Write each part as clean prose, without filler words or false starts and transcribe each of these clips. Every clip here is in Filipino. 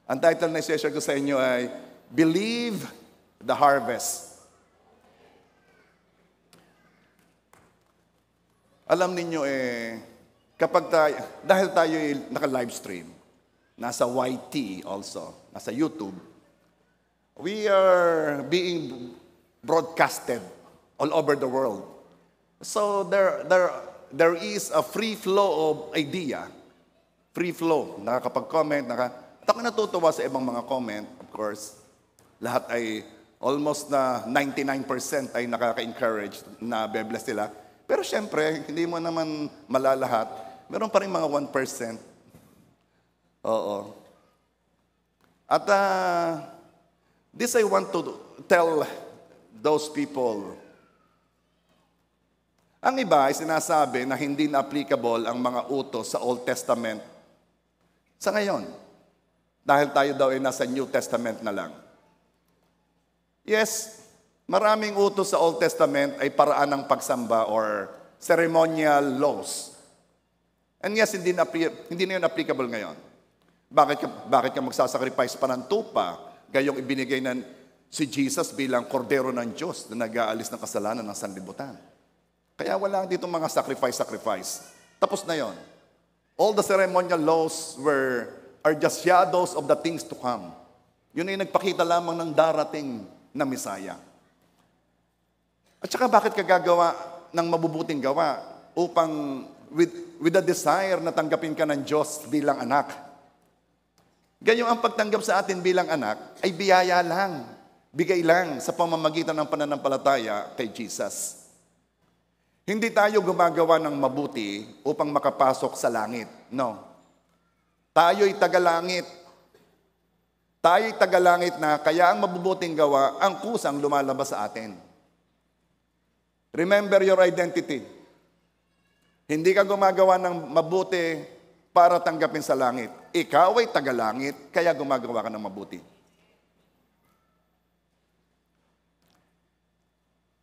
Ang title na i-share ko sa inyo ay Believe the Harvest. Alam ninyo kapag dahil tayo naka-livestream, nasa YT also, nasa YouTube, we are being broadcasted all over the world. So there is a free flow of idea. Free flow. Nakakapag-comment, at ako natutuwa sa ibang mga comment, of course. Lahat ay almost na 99% ay nakaka-encourage na be-bless sila. Pero syempre, hindi mo naman malalahat. Meron pa rin mga 1%. Oo. At this I want to tell those people. Ang iba ay sinasabi na hindi na applicable ang mga utos sa Old Testament sa ngayon. Dahil tayo daw ay nasa New Testament na lang. Yes, maraming utos sa Old Testament ay paraan ng pagsamba or ceremonial laws. And yes, hindi na yun applicable ngayon. Bakit ka magsasacrifice pa ng tupa? Gayong ibinigay ng si Jesus bilang kordero ng Diyos na nag-aalis ng kasalanan ng sanlibutan. Kaya wala dito mga sacrifice. Tapos na yon. All the ceremonial laws are just shadows of the things to come. Yun ay nagpakita lamang ng darating na Misaya. At saka bakit ka gagawa ng mabubuting gawa upang with the desire na tanggapin ka ng Diyos bilang anak? Ganyan ang pagtanggap sa atin bilang anak ay biyaya lang, bigay lang sa pamamagitan ng pananampalataya kay Jesus. Hindi tayo gumagawa ng mabuti upang makapasok sa langit. No. Tayo'y tagalangit. Tayo'y tagalangit na kaya ang mabubuting gawa ang kusang lumalabas sa atin. Remember your identity. Hindi ka gumagawa ng mabuti para tanggapin sa langit. Ikaw ay tagalangit, kaya gumagawa ka ng mabuti.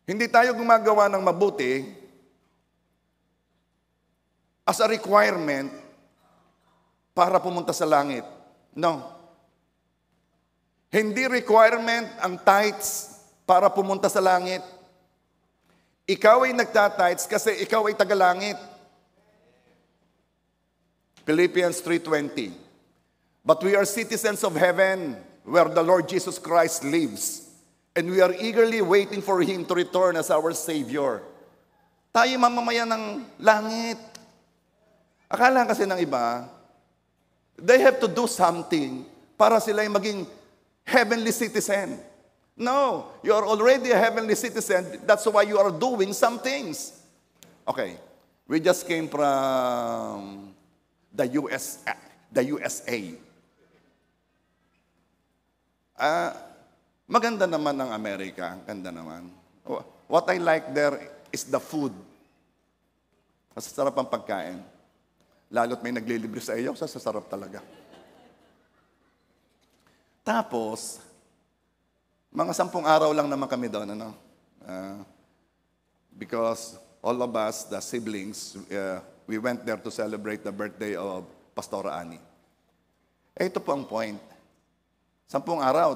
Hindi tayo gumagawa ng mabuti as a requirement para pumunta sa langit. No. Hindi requirement ang tithes para pumunta sa langit. Ikaw ay nagtatites kasi ikaw ay tagalangit. Philippians 3:20. But we are citizens of heaven, where the Lord Jesus Christ lives, and we are eagerly waiting for Him to return as our Savior. Tayo mamamayan ng langit. Akala kasi ng iba, they have to do something para sila ay maging heavenly citizen. No, you are already a heavenly citizen. That's why you are doing some things. Okay, we just came from the USA. Maganda naman ang Amerika. Ganda naman. What I like there is the food. Masasarap ang pagkain. Lalo't may naglilibre sa iyo, sasarap talaga. Tapos, mga 10 araw lang naman kami doon, because all of us, the siblings, we went there to celebrate the birthday of Pastora Ani. Ito po ang point. 10 araw,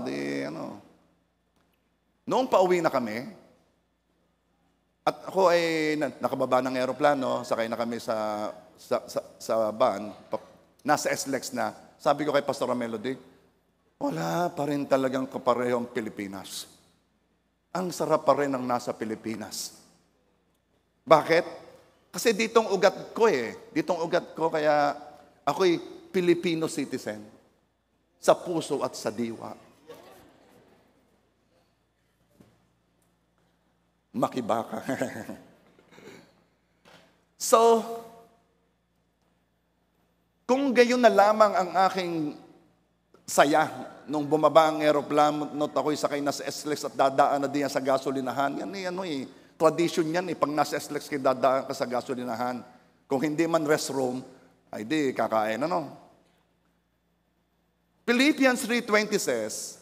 Noong pauwi na kami, at ako ay nakababa ng aeroplano, sakay na kami sa van, nasa SLEX na, sabi ko kay Pastora Melody, wala pa rin talagang kaparehong Pilipinas. Ang sarap pa rin ang nasa Pilipinas. Bakit? Kasi ditong ugat ko Ditong ugat ko, kaya ako'y Filipino citizen. Sa puso at sa diwa. Makibaka. So, kung gayon na lamang ang aking saya nung bumaba ang aeroplano, ako'y sakay na sa SLEX at dadaan na diyan sa gasolinahan. Yan tradition yan pag nasa SLEX kayo dadaan ka sa gasolinahan. Kung hindi man restroom, ay di kakain Philippians 3:20 says,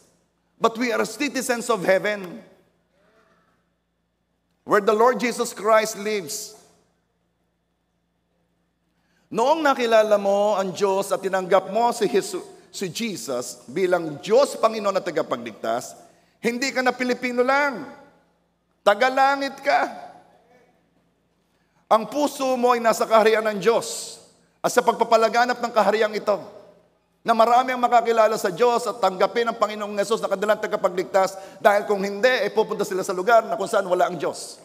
but we are citizens of heaven, where the Lord Jesus Christ lives. Noong nakilala mo ang Diyos at tinanggap mo si Jesus bilang Diyos, Panginoon at tagapagligtas, hindi ka na Pilipino lang. Tagalangit ka. Ang puso mo ay nasa kaharian ng Diyos at sa pagpapalaganap ng kahariang ito, na marami ang makakilala sa Diyos at tanggapin ang Panginoong Hesus na kanilang tagapagligtas, dahil kung hindi, pupunta sila sa lugar na kung saan wala ang Diyos.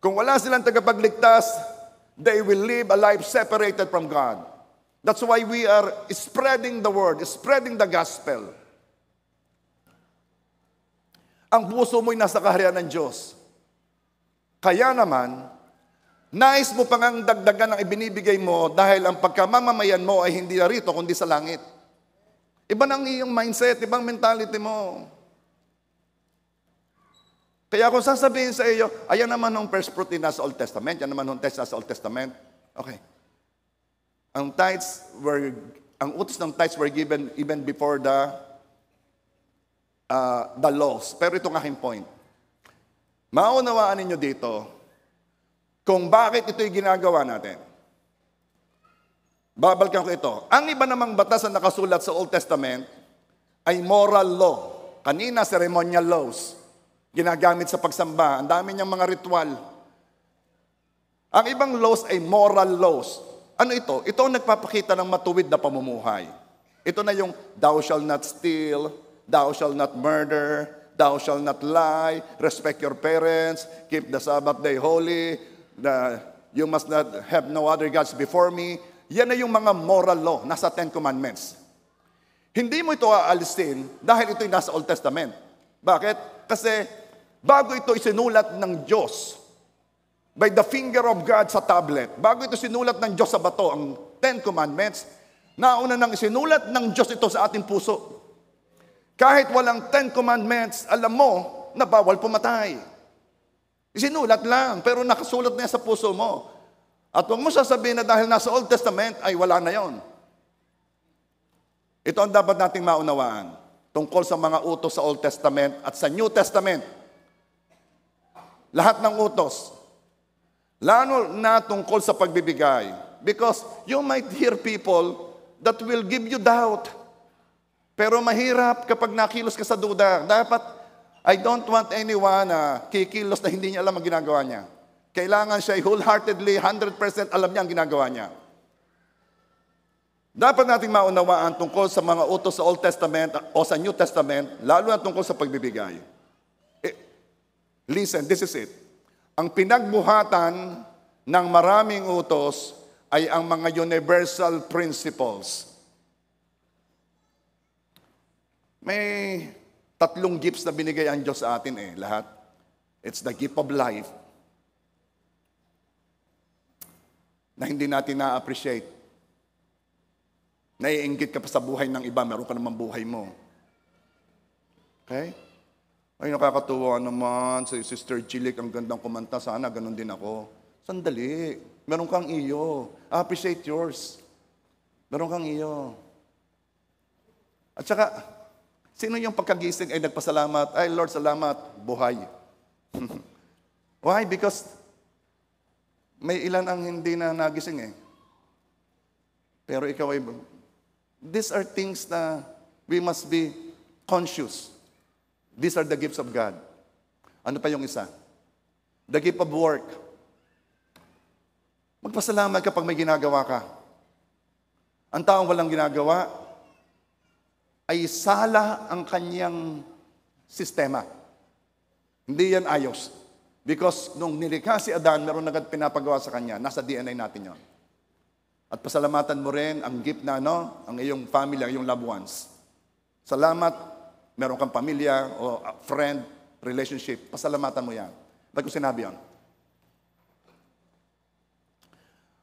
Kung wala silang tagapagligtas, they will live a life separated from God. That's why we are spreading the word, spreading the gospel. Ang puso mo'y nasa kaharian ng Diyos. Kaya naman, nais mo pang ang dagdagan ng ibinibigay mo dahil ang pagkamamamayan mo ay hindi narito kundi sa langit. Iba nang iyong mindset, ibang mentality mo. Kaya kung sasabihin sa iyo, ayan naman ang first fruit nasa Old Testament, yan naman ang tithes nasa Old Testament. Okay. Ang utos ng tithes were given even before the laws. Pero itong aking point. Maunawaan ninyo dito kung bakit ito'y ginagawa natin. Babalikan ko ito. Ang iba namang batas na nakasulat sa Old Testament ay moral law. Kanina, ceremonial laws. Ginagamit sa pagsamba. Ang dami niyang mga ritual. Ang ibang laws ay moral laws. Ano ito? Ito ang nagpapakita ng matuwid na pamumuhay. Ito na yung thou shall not steal, thou shall not murder, thou shall not lie, respect your parents, keep the Sabbath day holy, you must not have no other gods before me. Yan na yung mga moral law, nasa Ten Commandments. Hindi mo ito aalisin dahil ito'y nasa Old Testament. Bakit? Kasi bago ito isinulat ng Diyos, by the finger of God sa tablet, bago ito sinulat ng Diyos sa bato, ang Ten Commandments, nauna nang isinulat ng Diyos ito sa ating puso. Kahit walang Ten Commandments, alam mo na bawal pumatay. Isinulat lang, pero nakasulat na yan sa puso mo. At huwag mo sasabihin na dahil nasa Old Testament, ay wala na yon. Ito ang dapat nating maunawaan tungkol sa mga utos sa Old Testament at sa New Testament. Lahat ng utos. Lalo na tungkol sa pagbibigay. Because you might hear people that will give you doubt. Pero mahirap kapag nakilos ka sa duda. Dapat, I don't want anyone na kikilos na hindi niya alam ang ginagawa niya. Kailangan siya wholeheartedly, 100% alam niya ang ginagawa niya. Dapat nating maunawaan tungkol sa mga utos sa Old Testament o sa New Testament, lalo na tungkol sa pagbibigay. Listen, this is it. Ang pinagbuhatan ng maraming utos ay ang mga universal principles. May 3 gifts na binigay ang Diyos sa atin lahat. It's the gift of life na hindi natin na-appreciate. Naiinggit ka pa sa buhay ng iba, meron ka naman buhay mo. Okay? Ay, nakakatuwa naman, si Sister Chilik, ang gandang kumanta, sana ganun din ako. Sandali, meron kang iyo. Appreciate yours. Meron kang iyo. At saka, sino yung pagkagising ay nagpasalamat? Ay, Lord, salamat, buhay. Why? Because may ilan ang hindi na nagising Pero ikaw ay, these are things na we must be conscious. These are the gifts of God. Ano pa yung isa? The gift of work. Magpasalamat kapag may ginagawa ka. Ang taong walang ginagawa ay sala ang kanyang sistema. Hindi yan ayos. Because nung nilikha si Adan, meron agad pinapagawa sa kanya. Nasa DNA natin yon. At pasalamatan mo rin ang gift na ang iyong family, ang iyong loved ones. Salamat, meron kang pamilya o friend, relationship. Pasalamatan mo yan. Ba't ko sinabi yon?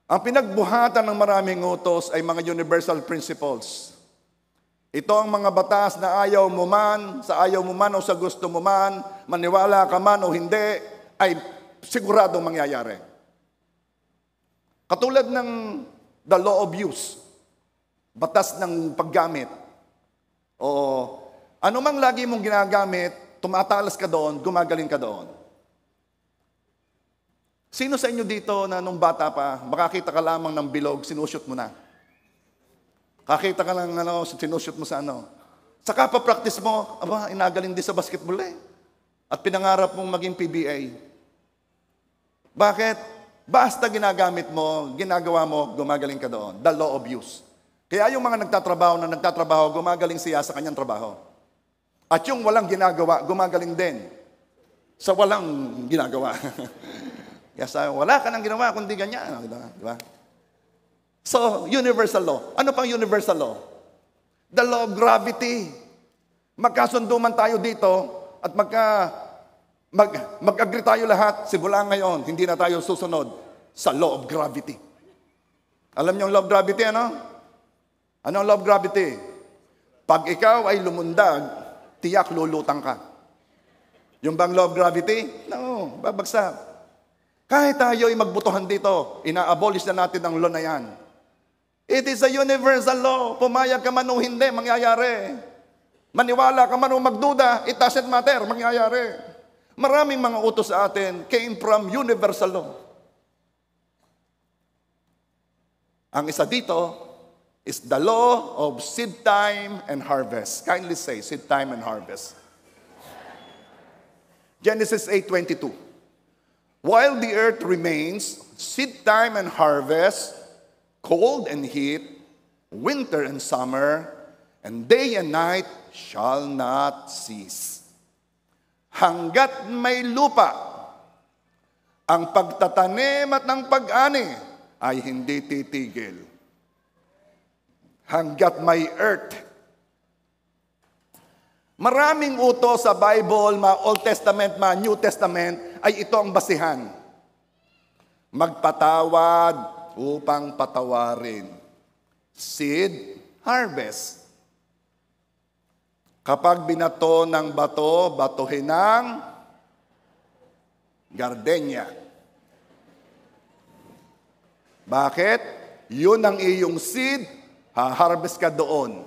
Ang pinagbuhatan ng maraming utos ay mga universal principles. Ito ang mga batas na ayaw mo man, sa ayaw mo man o sa gusto mo man, maniwala ka man o hindi, ay siguradong mangyayari. Katulad ng the law of use, batas ng paggamit, o anumang lagi mong ginagamit, tumatalas ka doon, gumagaling ka doon. Sino sa inyo dito na nung bata pa, makakita ka lamang ng bilog, sinushoot mo na? Kakita ka lang, sinushoot mo sa Sa kapa-practice mo, inagaling din sa basketball eh. At pinangarap mong maging PBA. Bakit? Basta ginagamit mo, ginagawa mo, gumagaling ka doon. The law of use. Kaya yung mga nagtatrabaho, gumagaling siya sa kanyang trabaho. At yung walang ginagawa, gumagaling din sa walang ginagawa. Kaya wala ka nang ginawa, kundi ganyan. Diba? So, universal law. Ano pang universal law? The law of gravity. Magkasundo man tayo dito at mag-agree tayo lahat, simula ngayon, hindi na tayo susunod sa law of gravity. Alam niyo ang law of gravity, ano? Ano ang law of gravity? Pag ikaw ay lumundag, tiyak lulutang ka. Yung bang law of gravity? No, babagsak. Kahit tayo ay magbutuhan dito, ina-abolish na natin ang law na yan. It is a universal law. Pumayag ka man o hindi, mangyayari. Maniwala ka man o magduda, it doesn't matter, mangyayari. Maraming mga utos sa atin came from universal law. Ang isa dito is the law of seed time and harvest. Kindly say, seed time and harvest. Genesis 8:22. While the earth remains, seed time and harvest, cold and heat, winter and summer, and day and night shall not cease. Hanggat may lupa, ang pagtatanim at ng pag-ani ay hindi titigil. Hanggat may earth. Maraming utos sa Bible, Old Testament, New Testament, ay ito ang basihan. Magpatawad upang patawarin. Seed, harvest. Kapag binato ng bato, batuhin ng gardenia. Bakit? Yun ang iyong seed, harvest ka doon.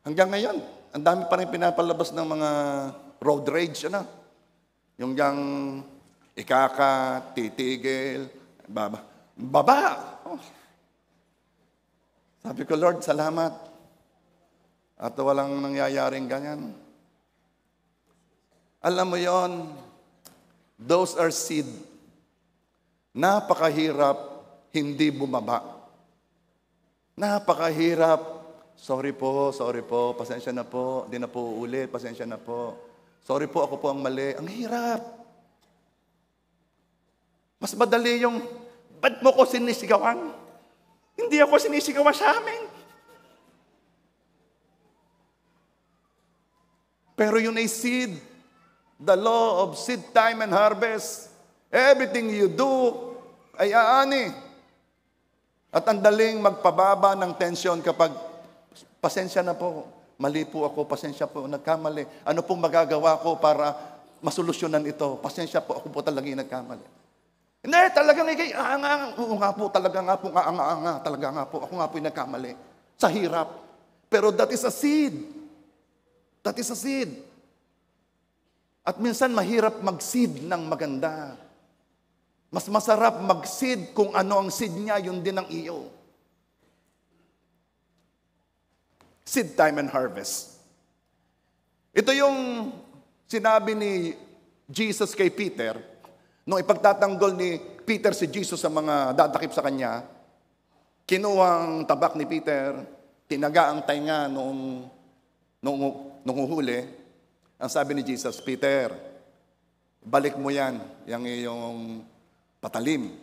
Hanggang ngayon, ang dami pa rin pinapalabas ng mga road rage, Yung ikaka, titigil, baba. Oh. Sabi ko, Lord, salamat. At walang nangyayaring ganyan. Alam mo yon, those are seed. Napakahirap hindi bumaba. Napakahirap. Sorry po, pasensya na po, di na po ulit, pasensya na po. Sorry po, ako po ang mali. Ang hirap. Mas madali yung, ba't mo ko sinisigawan? Hindi ako sinisigawan sa amin. Pero yun ay seed. The law of seed time and harvest. Everything you do ay aani. At ang daling magpababa ng tensyon kapag, pasensya na po, mali po ako, pasensya po, nagkamali. Ano pong magagawa ko para masolusyonan ito? Pasensya po, ako po talaga yung nagkamali. Hindi, talagang oo nga po, talaga nga po, ako nga po yung nagkamali. Sa hirap. Pero that is a seed. That is a seed. At minsan mahirap mag-seed ng maganda. Mas masarap mag-seed kung ano ang seed niya, yun din ang iyo. Seed time and harvest. Ito yung sinabi ni Jesus kay Peter, nung ipagtatanggol ni Peter si Jesus sa mga dadakip sa kanya, kinuhang tabak ni Peter, tinaga ang tainga nung uhuli. Ang sabi ni Jesus, Peter, balik mo yan, yung iyong patalim.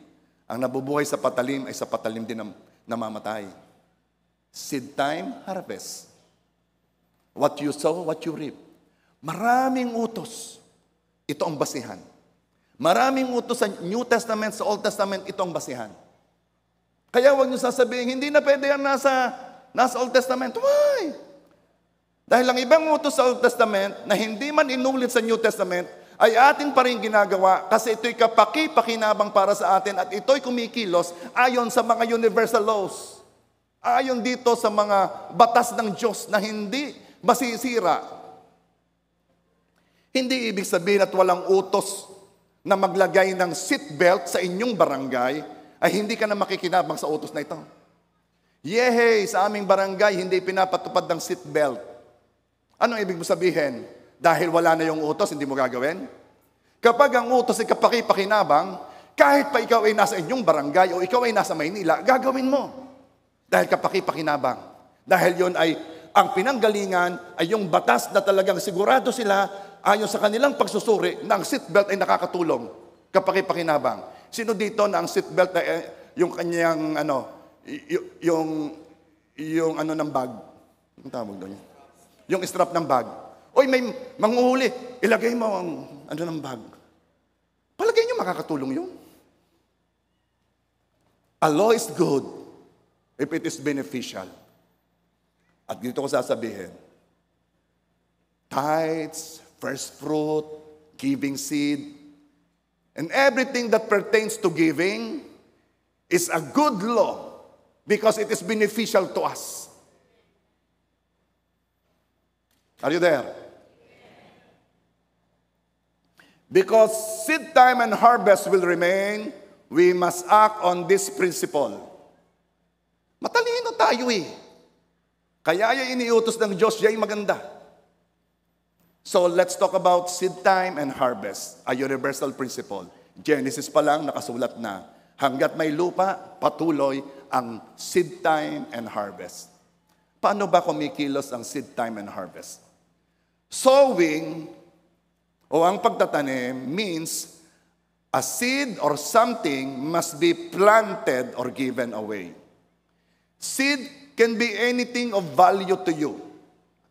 Ang nabubuhay sa patalim ay sa patalim din namamatay. Seed time, harvest. What you sow, what you reap. Maraming utos. Ito ang basihan. Maraming utos sa New Testament, sa Old Testament, ito ang basihan. Kaya huwag niyo sasabihin, hindi na pwede yan nasa Old Testament. Why? Dahil ang ibang utos sa Old Testament na hindi man inulit sa New Testament ay atin pa rin ginagawa kasi ito'y kapaki-pakinabang para sa atin at ito'y kumikilos ayon sa mga universal laws. Ayon dito sa mga batas ng Diyos na hindi masisira. Hindi ibig sabihin at walang utos na maglagay ng seatbelt sa inyong barangay ay hindi ka na makikinabang sa utos na ito. Yehey, sa aming barangay, hindi pinapatupad ng seatbelt. Anong ibig mo sabihin? Dahil wala na yung utos, hindi mo gagawin? Kapag ang utos ay kapaki-pakinabang, kahit pa ikaw ay nasa inyong barangay o ikaw ay nasa Maynila, gagawin mo. Dahil kapaki-pakinabang. Dahil yon ay, ang pinanggalingan ay yung batas na talagang sigurado sila ayon sa kanilang pagsusuri na ang seatbelt ay nakakatulong. Kapaki-pakinabang. Sino dito na ang seatbelt na yung kanyang yung ng bag? Ang tawag doon? Yung strap ng bag. Oy, may manghuhuli. Ilagay mo ang ng bag. Palagay niyo makakatulong yun. A law is good if it is beneficial. At dito ko sasabihin, tithes, first fruit, giving seed, and everything that pertains to giving is a good law because it is beneficial to us. Are you there? Because seed time and harvest will remain, we must act on this principle. Matalino tayo eh. Kaya yung iniutos ng Diyos, yay maganda. So let's talk about seed time and harvest, a universal principle. Genesis pa lang nakasulat na, hanggat may lupa, patuloy ang seed time and harvest. Paano ba kumikilos ang seed time and harvest? Sowing o ang pagtatanim means a seed or something must be planted or given away. Seed can be anything of value to you.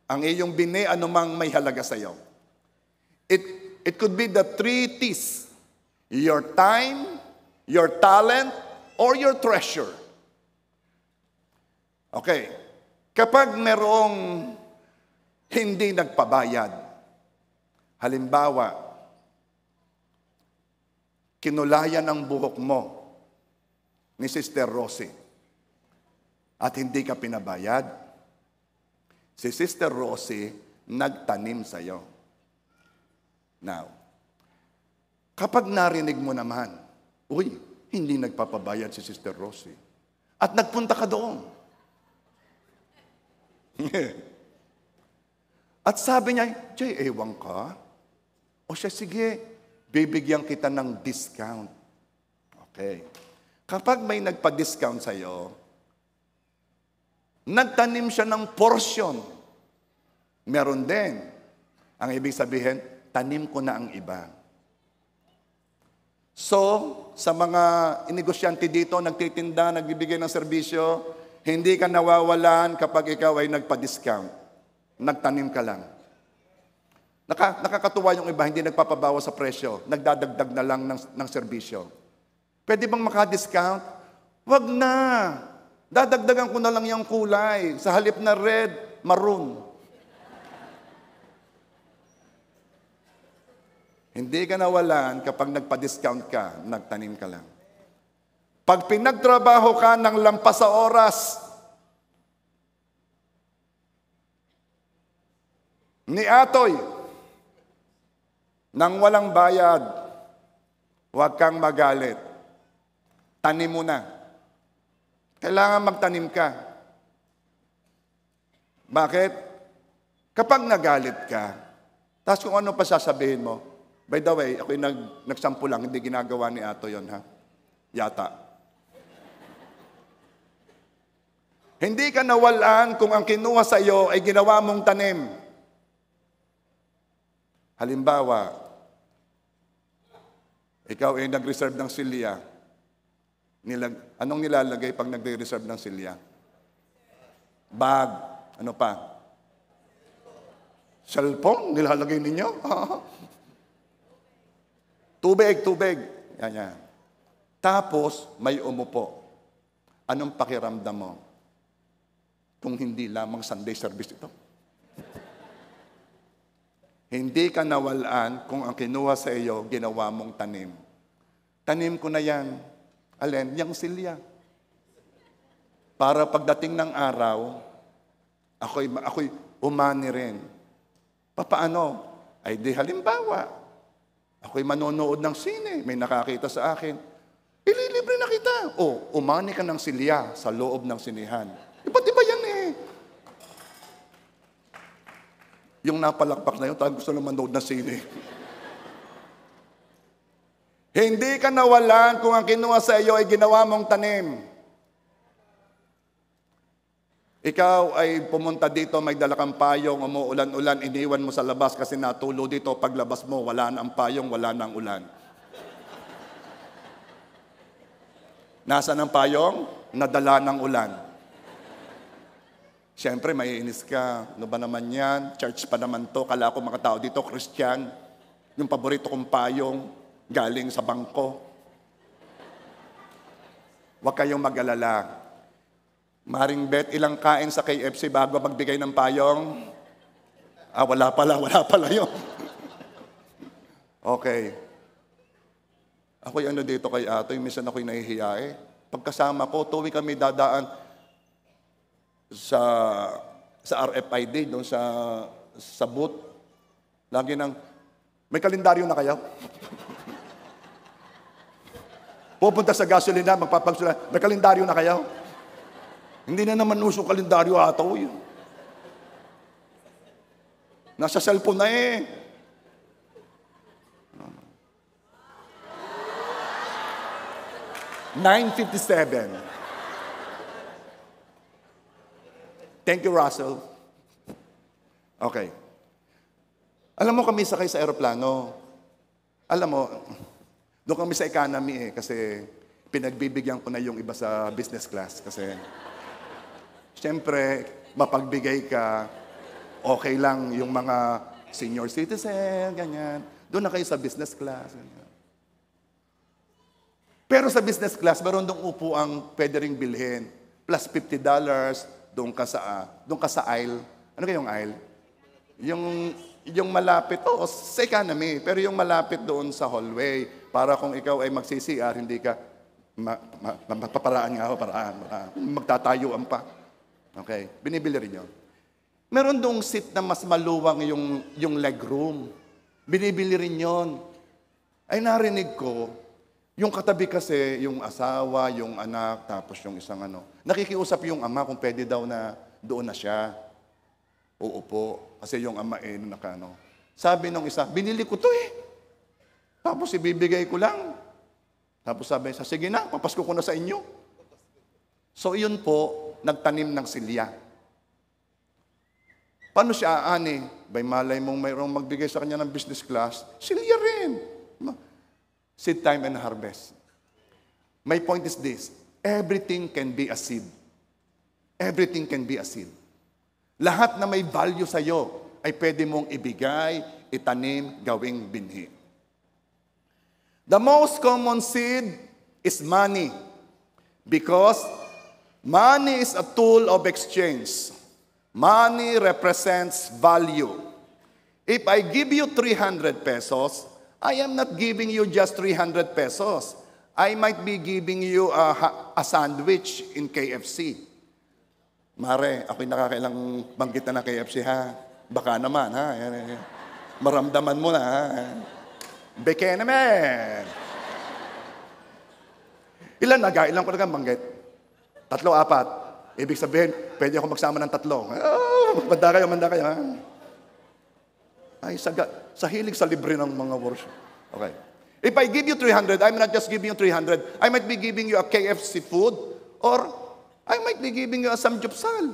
Ang iyong bini, anumang may halaga sa iyo. It could be the 3 T's. Your time, your talent, or your treasure. Okay. Kapag merong hindi nagpabayad, halimbawa, kinulayan ang buhok mo ni Sister Rosie at hindi ka pinabayad, si Sister Rosie nagtanim sa iyo. Now, kapag narinig mo naman, uy, hindi nagpapabayad si Sister Rosie, at nagpunta ka doon. At sabi niya, Jay, ewan ka? O siya, sige, bibigyan kita ng discount. Okay. Kapag may nagpa-discount sa iyo, nagtanim siya ng portion. Meron din. Ang ibig sabihin, tanim ko na ang iba. So, sa mga negosyante dito, nagtitinda, nagbibigay ng serbisyo, hindi ka nawawalan kapag ikaw ay nagpa-discount. Nagtanim ka lang. Nakakatuwa yung iba, hindi nagpapabawa sa presyo, nagdadagdag na lang ng serbisyo. Pwede bang maka-discount? Wag na. Dadagdagan ko na lang yung kulay. Sa halip na red, maroon. Hindi ka nawalan kapag nagpa-discount ka, nagtanim ka lang. Pag pinagtrabaho ka ng lampas sa oras, ni Atoy, nang walang bayad, huwag kang magalit. Tanim mo na. Kailangan magtanim ka. Bakit? Kapag nagalit ka, tapos kung ano pa sasabihin mo, by the way, ako'y nagsampu lang, hindi ginagawa ni Atoy yon, ha? Yata. Hindi ka nawalan kung ang kinuha sa iyo ay ginawa mong tanim. Halimbawa, ikaw ay nag-reserve ng silya. Anong nilalagay pag nag-reserve ng silya? Bag. Ano pa? Cellphone, nilalagay ninyo? Tubig. Yan. Tapos, may umupo. Anong pakiramdam mo? Kung hindi lamang Sunday service ito. Hindi ka nawalaan kung ang kinuha sa iyo, ginawa mong tanim. Tanim ko na yan. Alin? Yang silya. Para pagdating ng araw, ako'y umani rin. Papaano? Ay di halimbawa, ako'y manonood ng sine, may nakakita sa akin. ililibre na kita. O, umani ka ng silya sa loob ng sinihan. Iba't iba yan eh. Yung napalakpak na yun, talagang gusto lang manood na sili. Hindi ka nawalan kung ang kinuha sa iyo ay ginawa mong tanim. Ikaw ay pumunta dito, may dala kang payong, umuulan-ulan, iniwan mo sa labas kasi natulo dito. Paglabas mo, wala na ang payong, wala na ang ulan. Nasaan ang payong? Nadala ng ulan. Siyempre, maiinis ka. Ano ba naman yan? Church pa naman to. Kala ko mga tao dito, Christian. Yung paborito kong payong, galing sa bangko. Huwag kayong mag-alala. Maring Bet, ilang kain sa KFC bago magbigay ng payong? Wala pala yun. Okay. Ako'y ano dito kay Atoy, minsan ako'y nahihiya eh. Pagkasama ko, tuwi kami dadaan sa RFID, doon sa booth. Lagi nang, may kalendaryo na kayo? Pupunta sa gasolina, magpapagsula, may kalendaryo na kayo? Hindi na naman usong kalendaryo ato yun. Nasa cellphone na eh. $9:57. Thank you, Russell. Okay. Alam mo kami sakay sa aeroplano. Alam mo, doon kami sa economy eh, kasi pinagbibigyan ko na yung iba sa business class. Kasi, siyempre, mapagbigay ka, okay lang yung mga senior citizen, ganyan. Doon na kayo sa business class. Ganyan. Pero sa business class, meron doong upuang pwede ring bilhin. Plus $50, doon ka sa aisle. Ano kayong aisle? Yung malapit, sa economy, pero yung malapit doon sa hallway, para kung ikaw ay mag-CCR, hindi ka, mapaparaan nga ako, paraan. Magtatayuan pa. Okay, binibili rin yun. Meron doong seat na mas maluwang yung legroom. Binibili rin yun. Ay narinig ko, yung katabi kasi, yung asawa, yung anak, tapos yung isang nakikiusap yung ama kung pwede daw na doon na siya. Oo po, kasi yung ama Sabi nung isa, binili ko to eh. Tapos ibibigay ko lang. Tapos sabi, sige na, papasko ko na sa inyo. So iyon po, nagtanim ng silya. Paano siya aani? Bay malay mong mayroong magbigay sa kanya ng business class, silya rin. Seed time and harvest. My point is this, everything can be a seed. Everything can be a seed. Lahat na may value sa iyo ay pwede mong ibigay, itanim, gawing binhi. The most common seed is money because money is a tool of exchange. Money represents value. If I give you 300 pesos, I am not giving you just 300 pesos. I might be giving you a sandwich in KFC. Mare, ako'y nakakailang banggit na ng KFC ha. Baka naman ha. Maramdaman mo na ha. Beke naman. Ilan ko na banggit? 3, 4. Ibig sabihin, pwede ako magsama ng 3. Manda kayo ha. Ay, sa hilig sa libre ng mga worship. Okay. If I give you 300, I'm not just giving you 300. I might be giving you a KFC food, or I might be giving you a samgyupsal,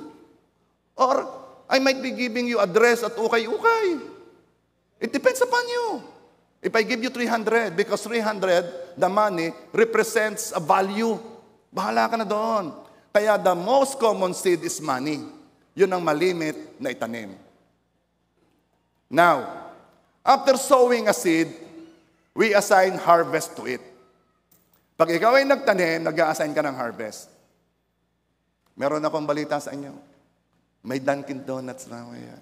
or I might be giving you a dress at ukay-ukay. It depends upon you. If I give you 300, because 300, the money, represents a value. Bahala ka na doon. Kaya the most common seed is money. Yun ang malimit na itanim. Now, after sowing a seed, we assign harvest to it. Pag ikaw ay nagtanim, nag-a-assign ka ng harvest. Meron akong balita sa inyo. May Dunkin Donuts na yan.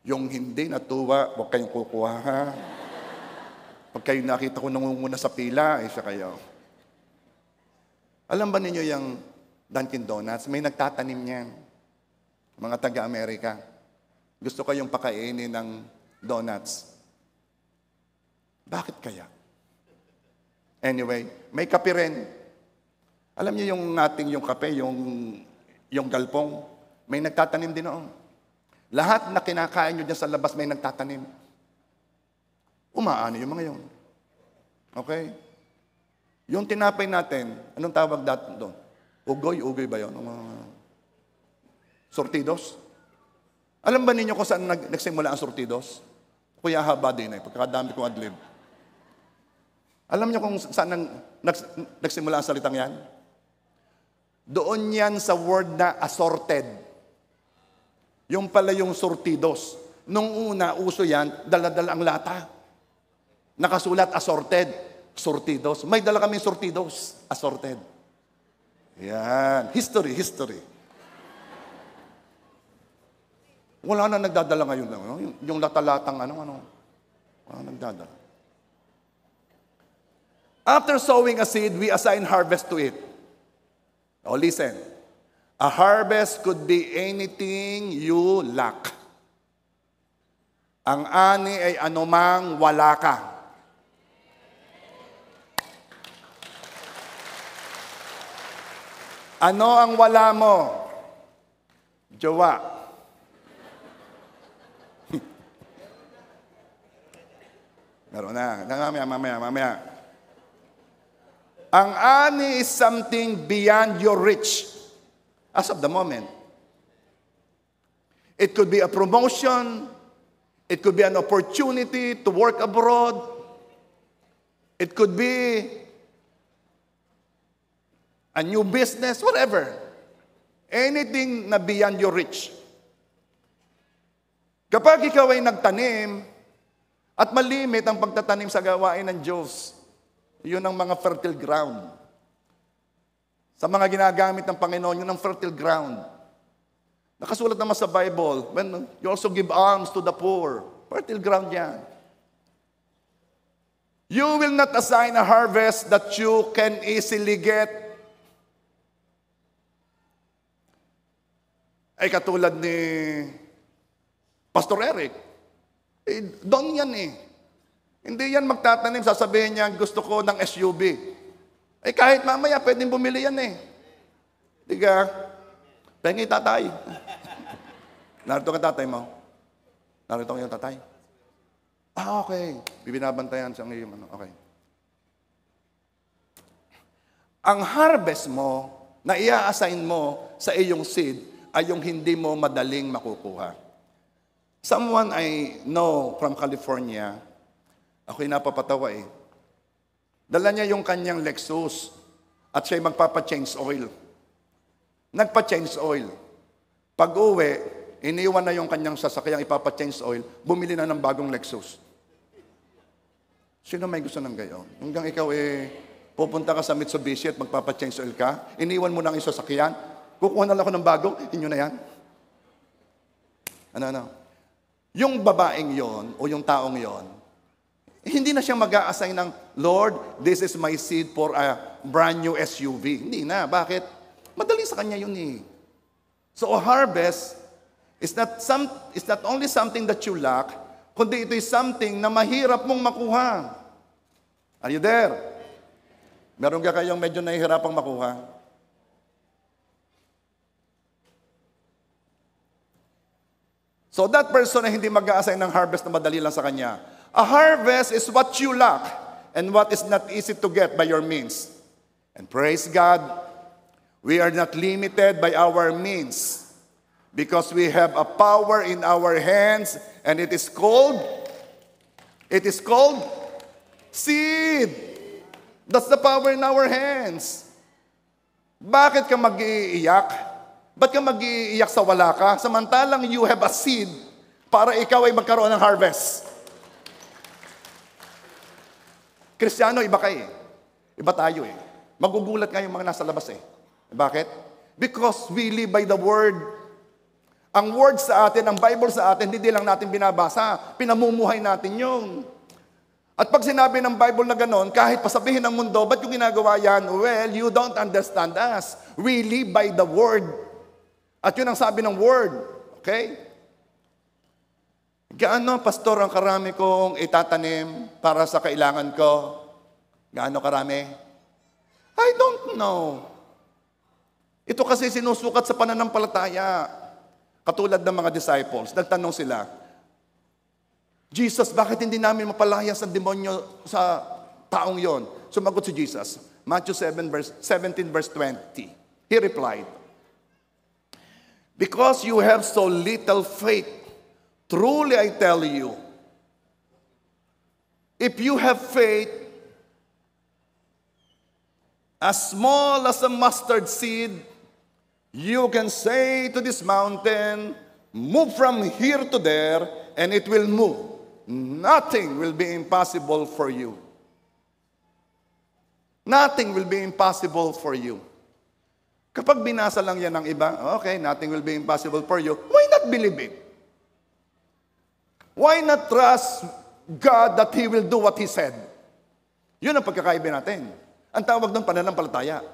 Yung hindi natuwa, huwag kayong kukuha ha. Pag kayo nakita ko nangunguna sa pila, siya kayo. Alam ba ninyo yung Dunkin Donuts? May nagtatanim niyan. Mga taga-Amerika. Gusto kayong pakainin ng donuts. Bakit kaya? Anyway, may kape rin. Alam niyo yung kape, yung galpong, may nagtatanim din noon. Lahat na kinakain nyo dyan sa labas, may nagtatanim. Umaano yung mga yun. Okay? Yung tinapay natin, anong tawag doon? Ugoy ba yun? Sortidos? Alam ba ninyo kung saan nagsimula ang sortidos? Kuya haba din pagkakadami kong adlib. Alam niyo kung saan nagsimula ang salitang yan? Doon yan sa word na assorted. Yung pala yung sortidos. Nung una, uso yan, dala-dala ang lata. Nakasulat, assorted. Sortidos. May dala kaming sortidos. Assorted. Yan. History. Wala na nagdadala ngayon. Yung lata-latang wala nagdadala. After sowing a seed, we assign harvest to it. Oh, listen. A harvest could be anything you lack. Ang ani ay anumang wala ka. Ano ang wala mo? Jowa. Meron na. Mamaya. Ang ani is something beyond your reach as of the moment. It could be a promotion. It could be an opportunity to work abroad. It could be a new business, whatever. Anything na beyond your reach. Kapag ikaw ay nagtanim at malimit ang pagtatanim sa gawain ng Diyos, yun ang mga fertile ground. Sa mga ginagamit ng Panginoon, yun ang fertile ground. Nakasulat naman sa Bible, when you also give alms to the poor. Fertile ground yan. You will not assign a harvest that you can easily get. Ay katulad ni Pastor Eric. Doon yan Hindi yan magtatanim, sasabihin niya, gusto ko ng SUV. Kahit mamaya, pwedeng bumili yan Diga, pengi tatay. Narito ka tatay mo? Narito ka yung tatay? Okay. Bibinabantayan siyang iyong okay. Ang harvest mo, na i-assign mo sa iyong seed, ay yung hindi mo madaling makukuha. Someone I know from California, ako'y napapatawa Dala niya yung kanyang Lexus at siya'y magpapa-change oil. Nagpa-change oil. Pag-uwi, iniwan na yung kanyang sasakyang ipapa-change oil, bumili na ng bagong Lexus. Sino may gusto ng gayon? Hanggang ikaw pupunta ka sa Mitsubishi at magpapa-change oil ka, iniwan mo na ang sasakyan, kukuha na lang ako ng bago, inyo na yan. Yung babaeng yon o yung taong yon, hindi na siya mag-a-assign ng, Lord, this is my seed for a brand new SUV. Hindi na. Bakit? Madali sa kanya yun So a harvest is not only something that you lack, kundi ito is something na mahirap mong makuha. Are you there? Meron ka kayong medyo nahihirapang makuha? So that person na hindi mag-a-assign ng harvest na madali lang sa kanya. A harvest is what you lack and what is not easy to get by your means. And praise God, we are not limited by our means because we have a power in our hands and it is called seed. That's the power in our hands. Bakit ka mag-iiyak? Ba't ka mag-iiyak sa wala ka? Samantalang you have a seed para ikaw ay magkaroon ng harvest. Kristiyano, iba kayo Iba tayo Magugulat nga yung mga nasa labas Bakit? Because we live by the Word. Ang Word sa atin, ang Bible sa atin, hindi lang natin binabasa. Pinamumuhay natin yung. At pag sinabi ng Bible na ganon, kahit pasabihin ng mundo, ba't yung ginagawa yan? Well, you don't understand us. We live by the Word. At yun ang sabi ng Word. Okay? Gaano, Pastor, ang karami kong itatanim para sa kailangan ko? Gaano karami? I don't know. Ito kasi sinusukat sa pananampalataya. Katulad ng mga disciples, nagtanong sila, Jesus, bakit hindi namin mapalayas ang demonyo sa taong yon? Sumagot si Jesus, Matthew 17 verse 20. He replied, because you have so little faith, truly I tell you, if you have faith as small as a mustard seed, you can say to this mountain, move from here to there, and it will move. Nothing will be impossible for you. Nothing will be impossible for you. Kapag binasa lang yan ng iba, okay, nothing will be impossible for you, why not believe it? Why not trust God that He will do what He said? Yun ang pagkakaiba natin. Ang tawag ng pananampalataya.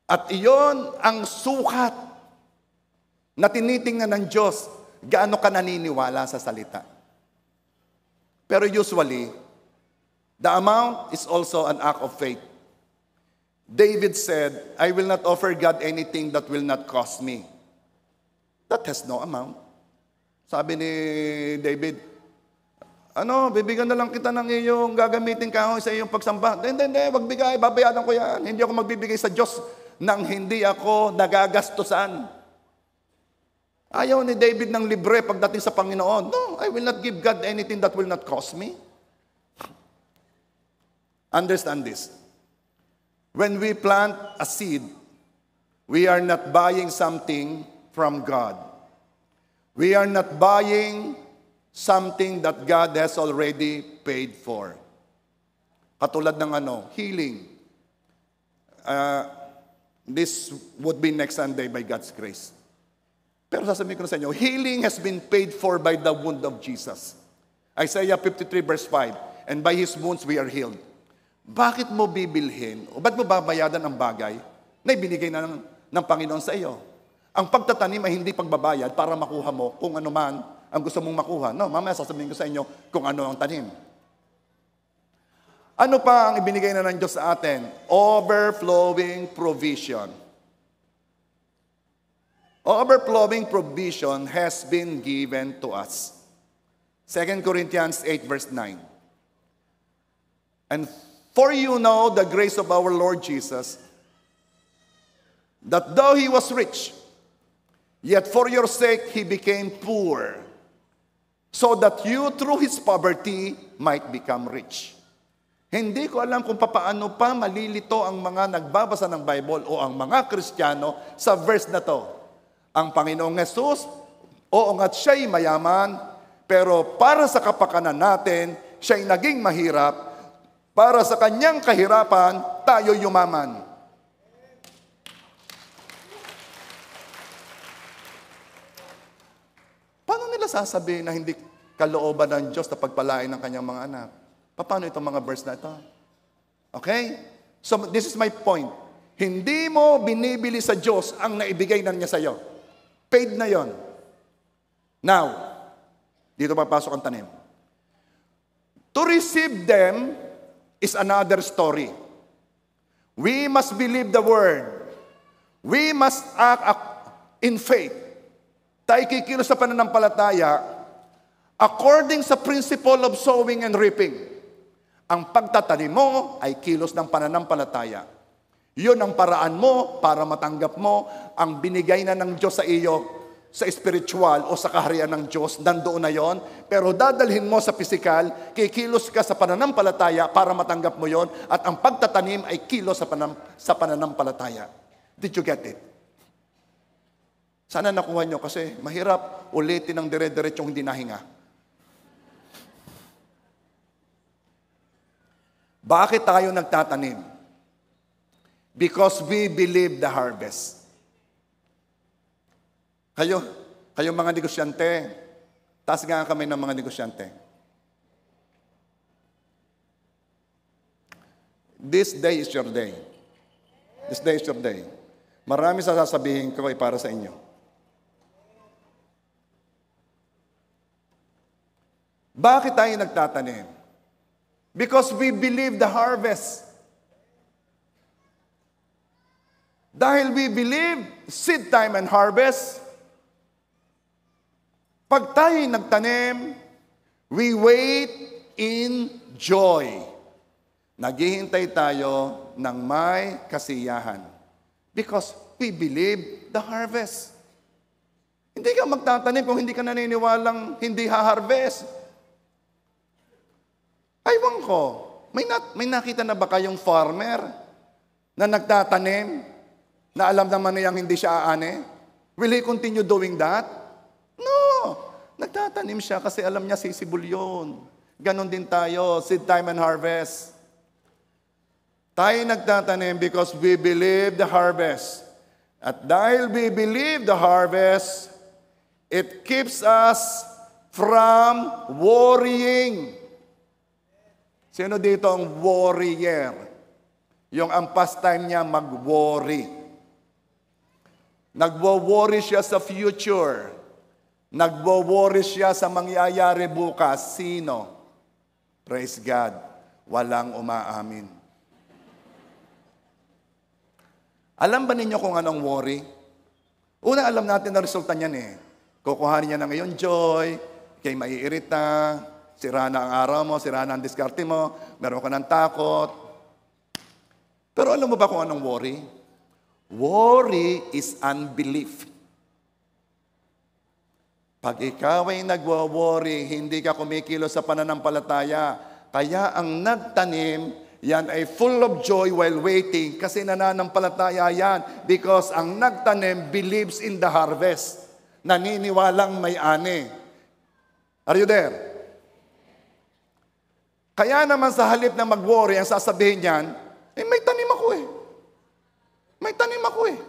At iyon ang sukat na tinitingnan ng Diyos, gaano ka naniniwala sa salita. Pero usually, the amount is also an act of faith. David said, I will not offer God anything that will not cost me. That has no amount. Sabi ni David, bibigyan na lang kita ng iyong gagamitin kahoy sa iyong pagsamba. Hindi, wag bigay, babayaran ko yan. Hindi ako magbibigay sa Diyos nang hindi ako nagagastusan. Ayaw ni David ng libre pagdating sa Panginoon. No, I will not give God anything that will not cost me. Understand this. When we plant a seed, we are not buying something from God. We are not buying something that God has already paid for. Katulad ng healing. This would be next Sunday by God's grace. Pero sasabihin ko na sa inyo, healing has been paid for by the wound of Jesus. Isaiah 53 verse 5, and by His wounds we are healed. Bakit mo bibilhin, o ba't mo babayadan ang bagay na ibinigay na ng Panginoon sa iyo? Ang pagtatanim ay hindi pagbabayad para makuha mo kung ano man ang gusto mong makuha. No, mamaya sasabihin ko sa inyo kung ano ang tanim. Ano pa ang ibinigay na ng Diyos sa atin? Overflowing provision. Overflowing provision has been given to us. 2 Corinthians 8 verse 9. And for you know the grace of our Lord Jesus, that though He was rich, yet for your sake He became poor, so that you through His poverty might become rich. Hindi ko alam kung paano pa malilito ang mga nagbabasa ng Bible o ang mga Kristiyano sa verse na to. Ang Panginoong Jesus, oo nga't siya'y mayaman, pero para sa kapakanan natin, siya'y naging mahirap, para sa kanyang kahirapan, tayo yumaman. Paano nila sasabihin na hindi kalooban ng Diyos na pagpalain ng kanyang mga anak? Paano itong mga verse na ito? Okay? So this is my point. Hindi mo binibili sa Diyos ang naibigay na niya sa iyo. Paid na yon. Now, dito papasok ang tanim. To receive them is another story. We must believe the word. We must act in faith. Tayo kikilos sa pananampalataya according sa principle of sowing and reaping. Ang pagtatanim mo ay kilos ng pananampalataya. Yun ang paraan mo para matanggap mo ang binigay na ng Diyos sa iyo sa spiritual o sa kaharian ng Diyos. Nandoon na yon. Pero dadalhin mo sa physical, kikilos ka sa pananampalataya para matanggap mo yon. At ang pagtatanim ay kilos sa pananampalataya. Did you get it? Sana nakuha nyo kasi mahirap ulitin ang dire-diretsong hindi nahinga. Bakit tayo nagtatanim? Because we believe the harvest. Kayo mga negosyante, taas nga kami ng mga negosyante. This day is your day. This day is your day. Marami sa sasabihin ko ay para sa inyo. Bakit tayo nagtatanim? Because we believe the harvest. Dahil we believe seed time and harvest, pag tayo'y nagtanim, we wait in joy. Naghihintay tayo ng may kasiyahan. Because we believe the harvest. Hindi ka magtatanim kung hindi ka naniniwalang hindi ha-harvest. Aywan ko, may nakita na ba kayong farmer na nagtatanim, na alam naman niyang hindi siya aane? Will he continue doing that? No! Nagtatanim siya kasi alam niya sisibol yun. Ganon din tayo, seed time and harvest. Tayo nagtatanim because we believe the harvest. At dahil we believe the harvest, it keeps us from worrying. Sino dito ang warrior? Yung ang pastime niya mag-worry. Nagwo-worry siya sa future. Nagwo-worry siya sa mangyayari bukas. Sino? Praise God. Walang umaamin. Alam ba ninyo kung anong worry? Una, alam natin na resulta niyan eh. Kukuhanin niya na ngayon joy, kay maiirita, sira na ang araw mo, sira na ang diskarte mo, meron ka ng takot. Pero alam mo ba kung anong worry? Worry is unbelief. Pag ikaw ay nagwo-worry, hindi ka kumikilo sa pananampalataya. Kaya ang nagtanim, yan ay full of joy while waiting kasi nananampalataya yan because ang nagtanim believes in the harvest. Naniniwalang may ani. Are you there? Kaya naman sa halip na mag-worry, ang sasabihin niyan, may tanim ako eh. May tanim ako eh.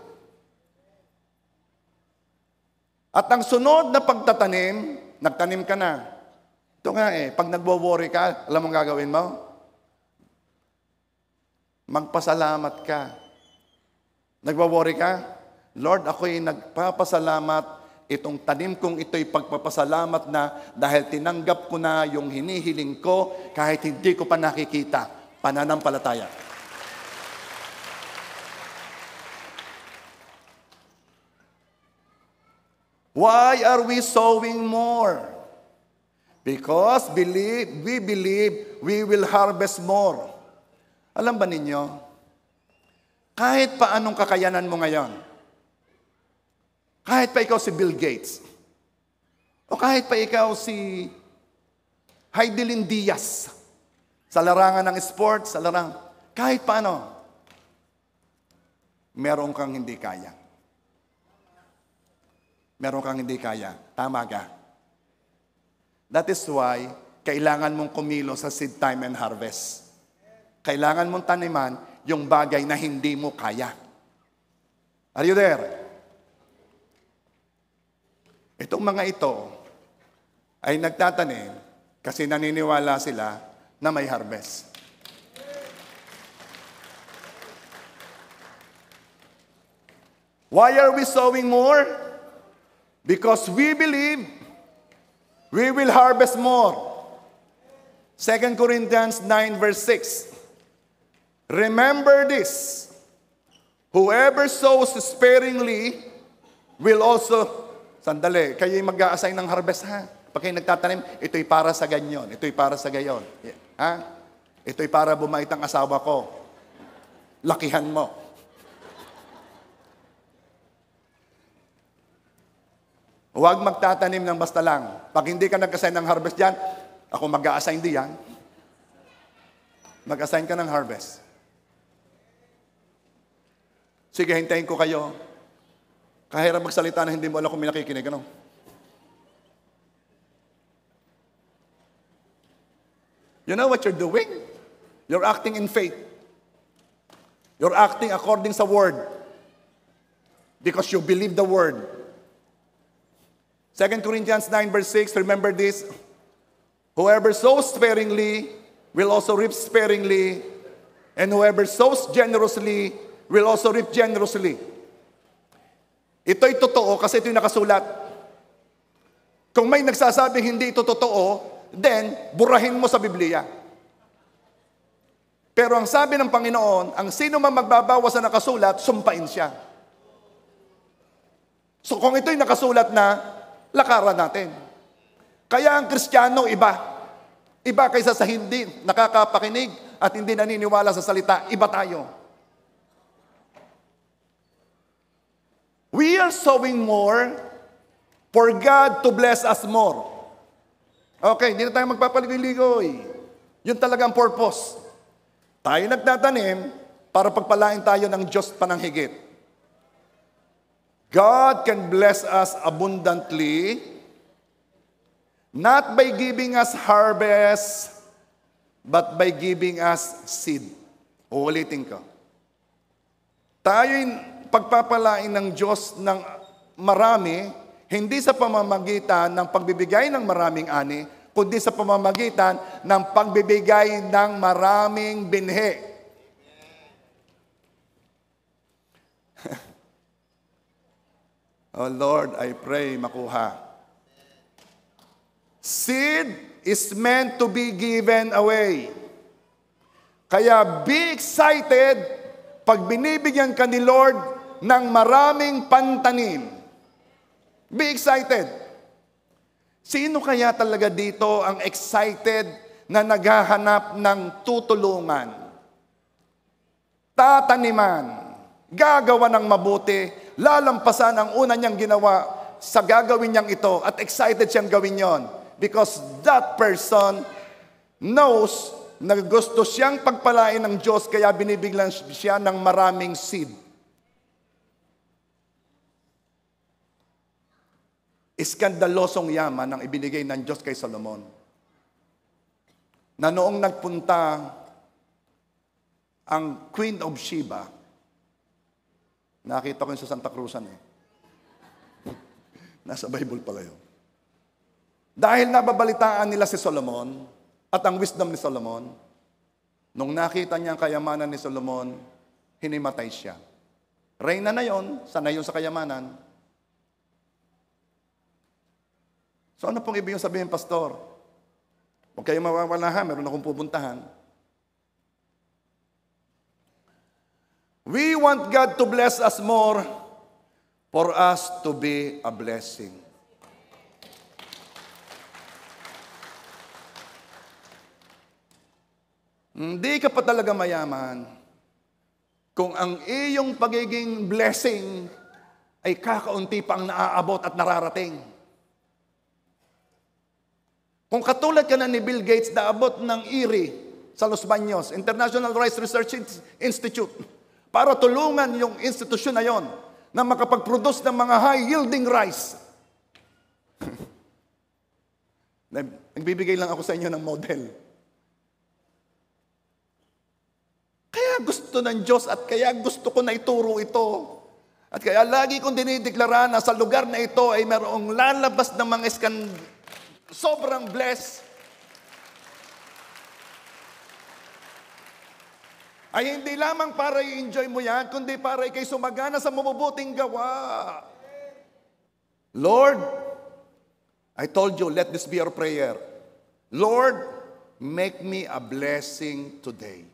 At ang sunod na pagtatanim, nagtanim ka na. Ito nga eh, pag nagwo-worry ka, alam mong gagawin mo? Magpasalamat ka. Nagwo-worry ka? Lord, ako'y nagpapasalamat. Itong tanim kong ito'y pagpapasalamat na dahil tinanggap ko na yung hinihiling ko kahit hindi ko pa nakikita. Pananampalataya. Why are we sowing more? Because we believe we will harvest more. Alam ba ninyo? Kahit pa anong kakayanan mo ngayon, kahit pa ikaw si Bill Gates, o kahit pa ikaw si Heidelin Diaz, sa larangan ng sports, kahit pa ano, meron kang hindi kaya. Meron kang hindi kaya. Tama ka. That is why, kailangan mong kumilo sa seed time and harvest. Kailangan mong taniman yung bagay na hindi mo kaya. Are you there? Itong mga ito ay nagtatanim kasi naniniwala sila na may harvest. Why are we sowing more? Because we believe we will harvest more. 2 Corinthians 9 verse 6. Remember this. Whoever sows sparingly will also... Sandali, kayo'y mag-a-assign ng harvest ha. Pag kayo nagtatanim, ito'y para sa ganyan, ito'y para sa gayon. Ha? Ito'y para bumait ang asawa ko. Lakihan mo. Huwag magtatanim ng basta lang. Pag hindi ka nag-assign ng harvest dyan, ako mag-a-assign diyan. Mag-assign ka ng harvest. Sige, hintayin ko kayo. Kahirap magsalita na hindi mo alam kung may nakikinig. Ano? You know what you're doing? You're acting in faith. You're acting according sa word. Because you believe the word. 2 Corinthians 9 verse 6, remember this. Whoever sows sparingly will also reap sparingly. And whoever sows generously will also reap generously. Ito'y totoo kasi ito'y nakasulat. Kung may nagsasabing hindi ito totoo, then burahin mo sa Biblia. Pero ang sabi ng Panginoon, ang sino man magbabawas sa nakasulat, sumpain siya. So kung ito'y nakasulat na, lakaran natin. Kaya ang Kristiyano iba. Iba kaysa sa hindi nakakapakinig at hindi naniniwala sa salita. Iba tayo. We are sowing more for God to bless us more. Okay, hindi na tayo magpapaligoy-ligoy. Yun talagang purpose. Tayo nagtatanim para pagpalain tayo ng Diyos pa ng higit. God can bless us abundantly, not by giving us harvest, but by giving us seed. Uulitin ko. Tayo'y pagpapalain ng Diyos ng marami, hindi sa pamamagitan ng pagbibigay ng maraming ani, kundi sa pamamagitan ng pagbibigay ng maraming binhi. Oh Lord, I pray makuha. Seed is meant to be given away. Kaya be excited pag binibigyan ka ni Lord ng maraming pantanim. Be excited. Sino kaya talaga dito ang excited na naghahanap ng tutulungan? Tataniman, gagawa ng mabuti, lalampasan ang una niyang ginawa sa gagawin niyang ito at excited siyang gawin yon because that person knows na gusto siyang pagpalain ng Diyos kaya binibigyan siya ng maraming seed. Iskandalosong yaman ang ibinigay ng Diyos kay Solomon. Na noong nagpunta ang Queen of Sheba, nakita ko yun sa Santa Cruzan Nasa Bible pala yun. Dahil nababalitaan nila si Solomon at ang wisdom ni Solomon, nung nakita niya ang kayamanan ni Solomon, hinimatay siya. Reyna na yon, sanay yun sa kayamanan. So ano pong ibig yung sabihin, Pastor? Huwag kayong mawawala ha, meron akong pupuntahan. We want God to bless us more for us to be a blessing. Hindi ka pa talaga mayaman kung ang iyong pagiging blessing ay kakaunti pang naaabot at nararating. Kung katulad ka na ni Bill Gates na abot ng IRI sa Los Baños, International Rice Research Institute, para tulungan yung institusyon na yon na makapag-produce ng mga high-yielding rice. Nagbibigay lang ako sa inyo ng model. Kaya gusto ng Diyos at kaya gusto ko na ituro ito. At kaya lagi kong dinideklara na sa lugar na ito ay mayroong lalabas ng mga sobrang blessed. Ay hindi lamang para i-enjoy mo yan, kundi para ikay sumagana sa mabubuting gawa. Lord, I told you, let this be your prayer. Lord, make me a blessing today.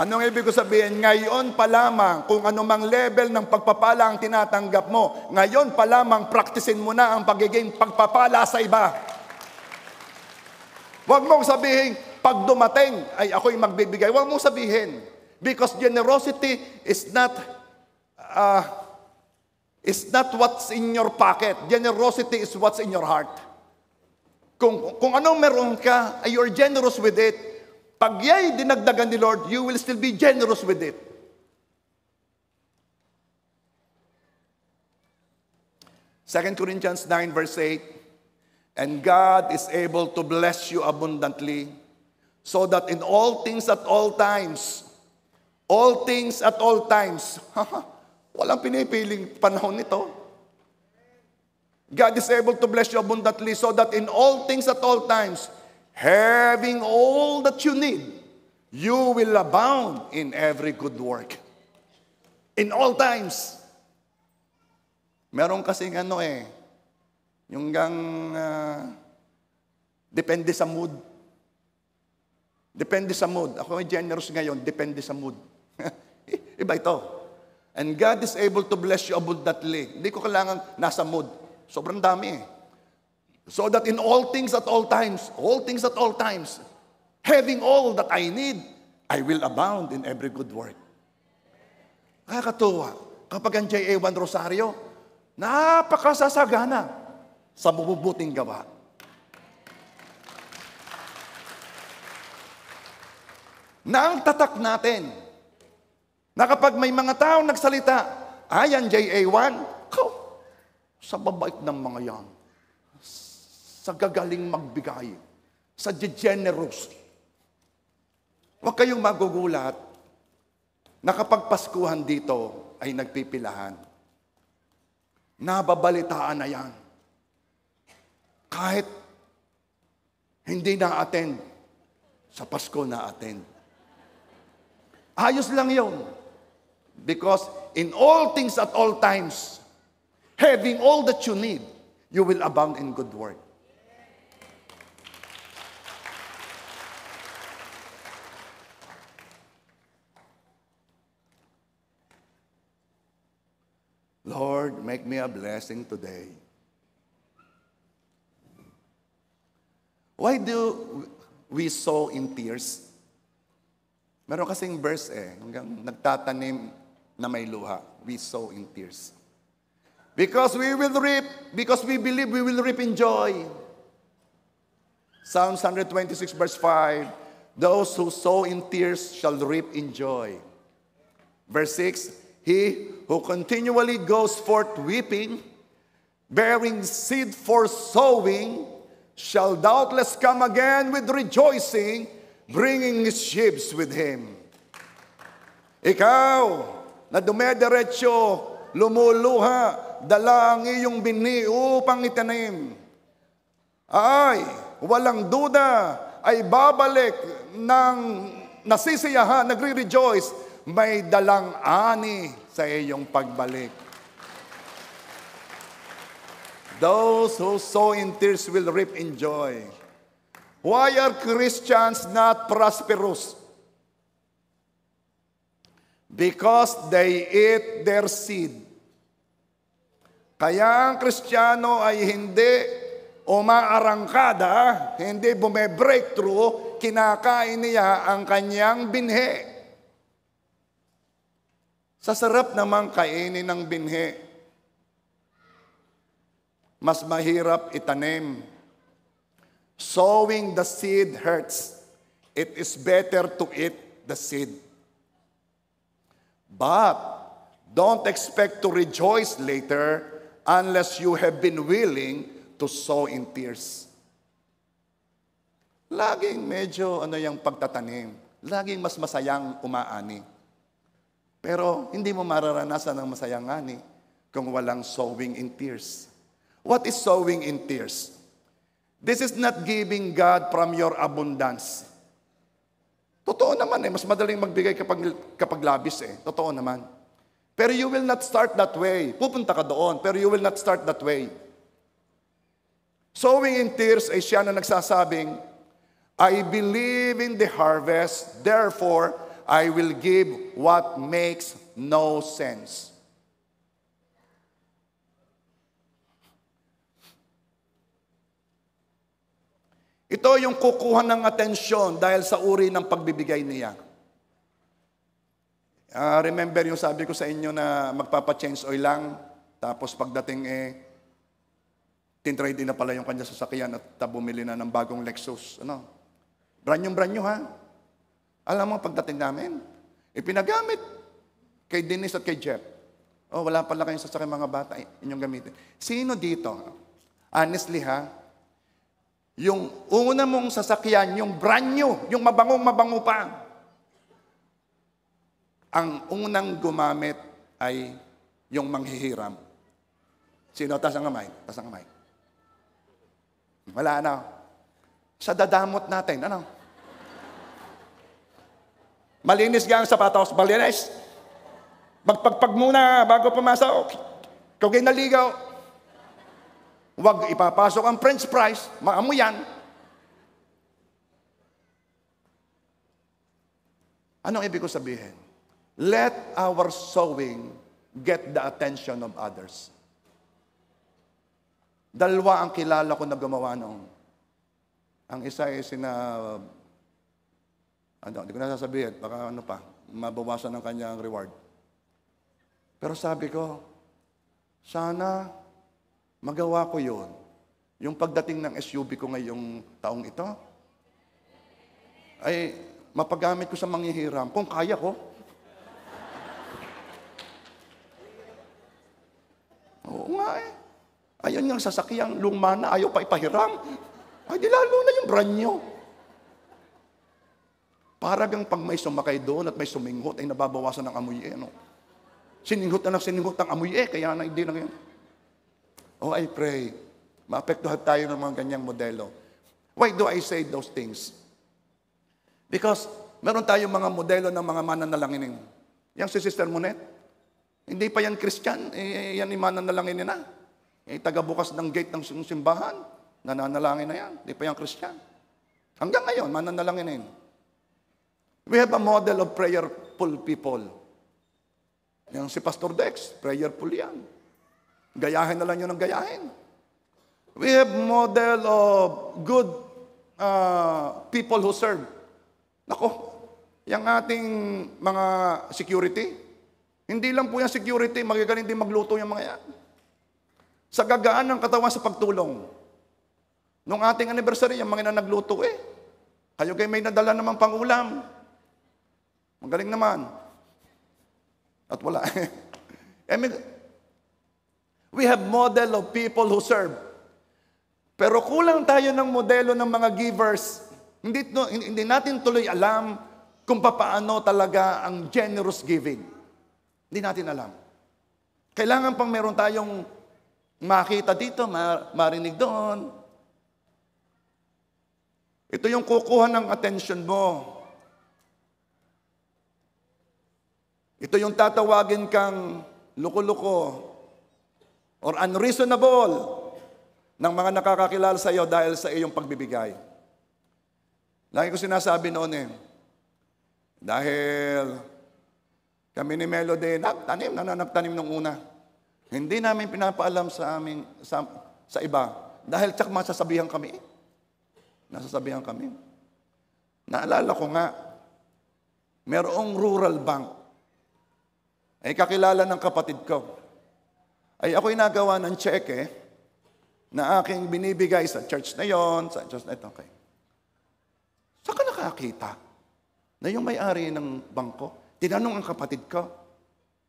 Anong ibig ko sabihin? Ngayon pa lamang, kung anumang level ng pagpapala ang tinatanggap mo, ngayon pa lamang practicein mo na ang pagiging pagpapala sa iba. Huwag mong sabihin, pag dumating, ay ako'y magbibigay. Huwag mong sabihin. Because generosity is not what's in your pocket. Generosity is what's in your heart. Kung anong meron ka, ay you're generous with it. Pag ya'y dinagdagan ni Lord, you will still be generous with it. Second Corinthians 9 verse 8, and God is able to bless you abundantly, so that in all things at all times, walang pinipiling panahon nito. God is able to bless you abundantly, so that in all things at all times, having all that you need, you will abound in every good work. In all times. Meron kasing yung Depende sa mood. Depende sa mood. Ako ay generous ngayon, depende sa mood. Iba ito. And God is able to bless you abundantly. Hindi ko kailangan nasa mood. Sobrang dami eh. So that in all things at all times, having all that I need, I will abound in every good work. Nakakatuwa. Kapag ang JA1 Rosario, napakasasagana sa mabubuting gawa. Na ang tatak natin, na kapag may mga taong nagsalita, ayan JA1, sa babait ng mga yan, sa gagaling magbigay, sa generous. Huwag kayong magugulat na kapag Paskuhan dito ay nagpipilahan. Nababalitaan na yan. Kahit hindi na-attend, sa Pasko na-attend. Ayos lang yun. Because in all things at all times, having all that you need, you will abound in good work. Lord, make me a blessing today. Why do we sow in tears? Meron kasing verse hanggang nagtatanim na may luha. We sow in tears. Because we will reap, because we believe we will reap in joy. Psalms 126 verse 5, those who sow in tears shall reap in joy. Verse 6, he who continually goes forth weeping, bearing seed for sowing, shall doubtless come again with rejoicing, bringing his sheaves with him. Ikaw, na dumediretso, lumuluha, dala ang iyong binhi upang itanim, ay walang duda, ay babalik ng nasisiyahan, nagre-rejoice, may dalang ani sa iyong pagbalik. Those who sow in tears will reap in joy. Why are Christians not prosperous? Because they eat their seed. Kaya ang Kristiyano ay hindi umaarangkada, hindi bume-breakthrough, kinakain niya ang kanyang binhi. Sa sarap namang kainin ng binhi, mas mahirap itanim. Sowing the seed hurts. It is better to eat the seed. But don't expect to rejoice later unless you have been willing to sow in tears. Laging medyo yung pagtatanim. Laging mas masayang umaani. Pero hindi mo mararanasan ng masayang ani kung walang sowing in tears. What is sowing in tears? This is not giving God from your abundance. Totoo naman mas madaling magbigay kapag labis Totoo naman. Pero you will not start that way. Pupunta ka doon, pero you will not start that way. Sowing in tears ay siya na nagsasabing, I believe in the harvest, therefore, I will give what makes no sense. Ito yung kukuha ng atensyon dahil sa uri ng pagbibigay niya. Remember yung sabi ko sa inyo na magpapa-change oil lang, tapos pagdating tintrade din na pala yung kanya sasakyan at bumili na ng bagong Lexus. Brand new ha? Alam mo pagdating namin, ipinagamit kay Denise at kay Jeff. Wala pala kayong sasakyan mga bata, inyong gamitin. Sino dito? Honestly ha? Yung una mong sasakyan, yung brand new, yung mabango pa. Ang unang gumamit ay yung manghihiram. Sino? Taas ang kamay. Wala na. Sa dadamot natin, Malinis ka ang sapatos, malinis. Magpagpag muna bago pumasok. Kung naligaw, huwag ipapasok ang French fries, maamoy yan. Anong ibig ko sabihin? Let our sowing get the attention of others. Dalawa ang kilala ko na gumawa noon. Ang isa ay hindi ko na sasabihin, baka mabawasan ng kanyang reward. Pero sabi ko, sana magawa ko yun. Yung pagdating ng SUV ko ngayong taong ito, ay mapagamit ko sa manghihiram, kung kaya ko. Oo nga eh. Ayun yung sasakyang luma na, ayaw pa ipahiram. Ay, di lalo na yung brand new. Para bang pag may sumakay doon at may suminghot, ay nababawasan ng amoy eh. No? Sininghot na ng sininghot ang amoy eh, kaya na hindi na ngayon. Oh, I pray, maapektuhan tayo ng mga ganyang modelo. Why do I say those things? Because meron tayong mga modelo ng mga mananalangin. Yang si Sister Monet, hindi pa yan Christian, yan yung mananalangin na. Tagabukas ng gate ng simbahan, nananalangin na yan, hindi pa yan Christian. Hanggang ngayon, mananalangin. We have a model of prayerful people. Yang si Pastor Dex, prayerful yan. Gayahin na lang yun ng gayahin. We have model of good people who serve. Nako, yung ating mga security, hindi lang po yung security, magagaling din magluto yung mga yan. Sa gagaan ng katawan sa pagtulong. Nung ating anniversary, yung mga nagluto eh. Kayo kayo may nadala namang pangulam. Magaling naman. At wala. We have model of people who serve. Pero kulang tayo ng modelo ng mga givers. Hindi natin tuloy alam kung paano talaga ang generous giving. Hindi natin alam. Kailangan pang meron tayong makita dito, marinig doon. Ito yung kukuha ng attention mo. Ito yung tatawagin kang luko-luko or unreasonable ng mga nakakakilala sa iyo dahil sa iyong pagbibigay. Lagi ko sinasabi noon dahil kami ni Melody nagtanim nung una. Hindi namin pinapaalam sa iba dahil tsak masasabihan kami. Nasasabihan kami. Naalala ko nga, merong rural bank ay kakilala ng kapatid ko. Ay ako'y nagawa ng cheque na aking binibigay sa church na yon, sa church na ito. Okay. Saan ka nakakita na yung may-ari ng bangko? Tinanong ang kapatid ko,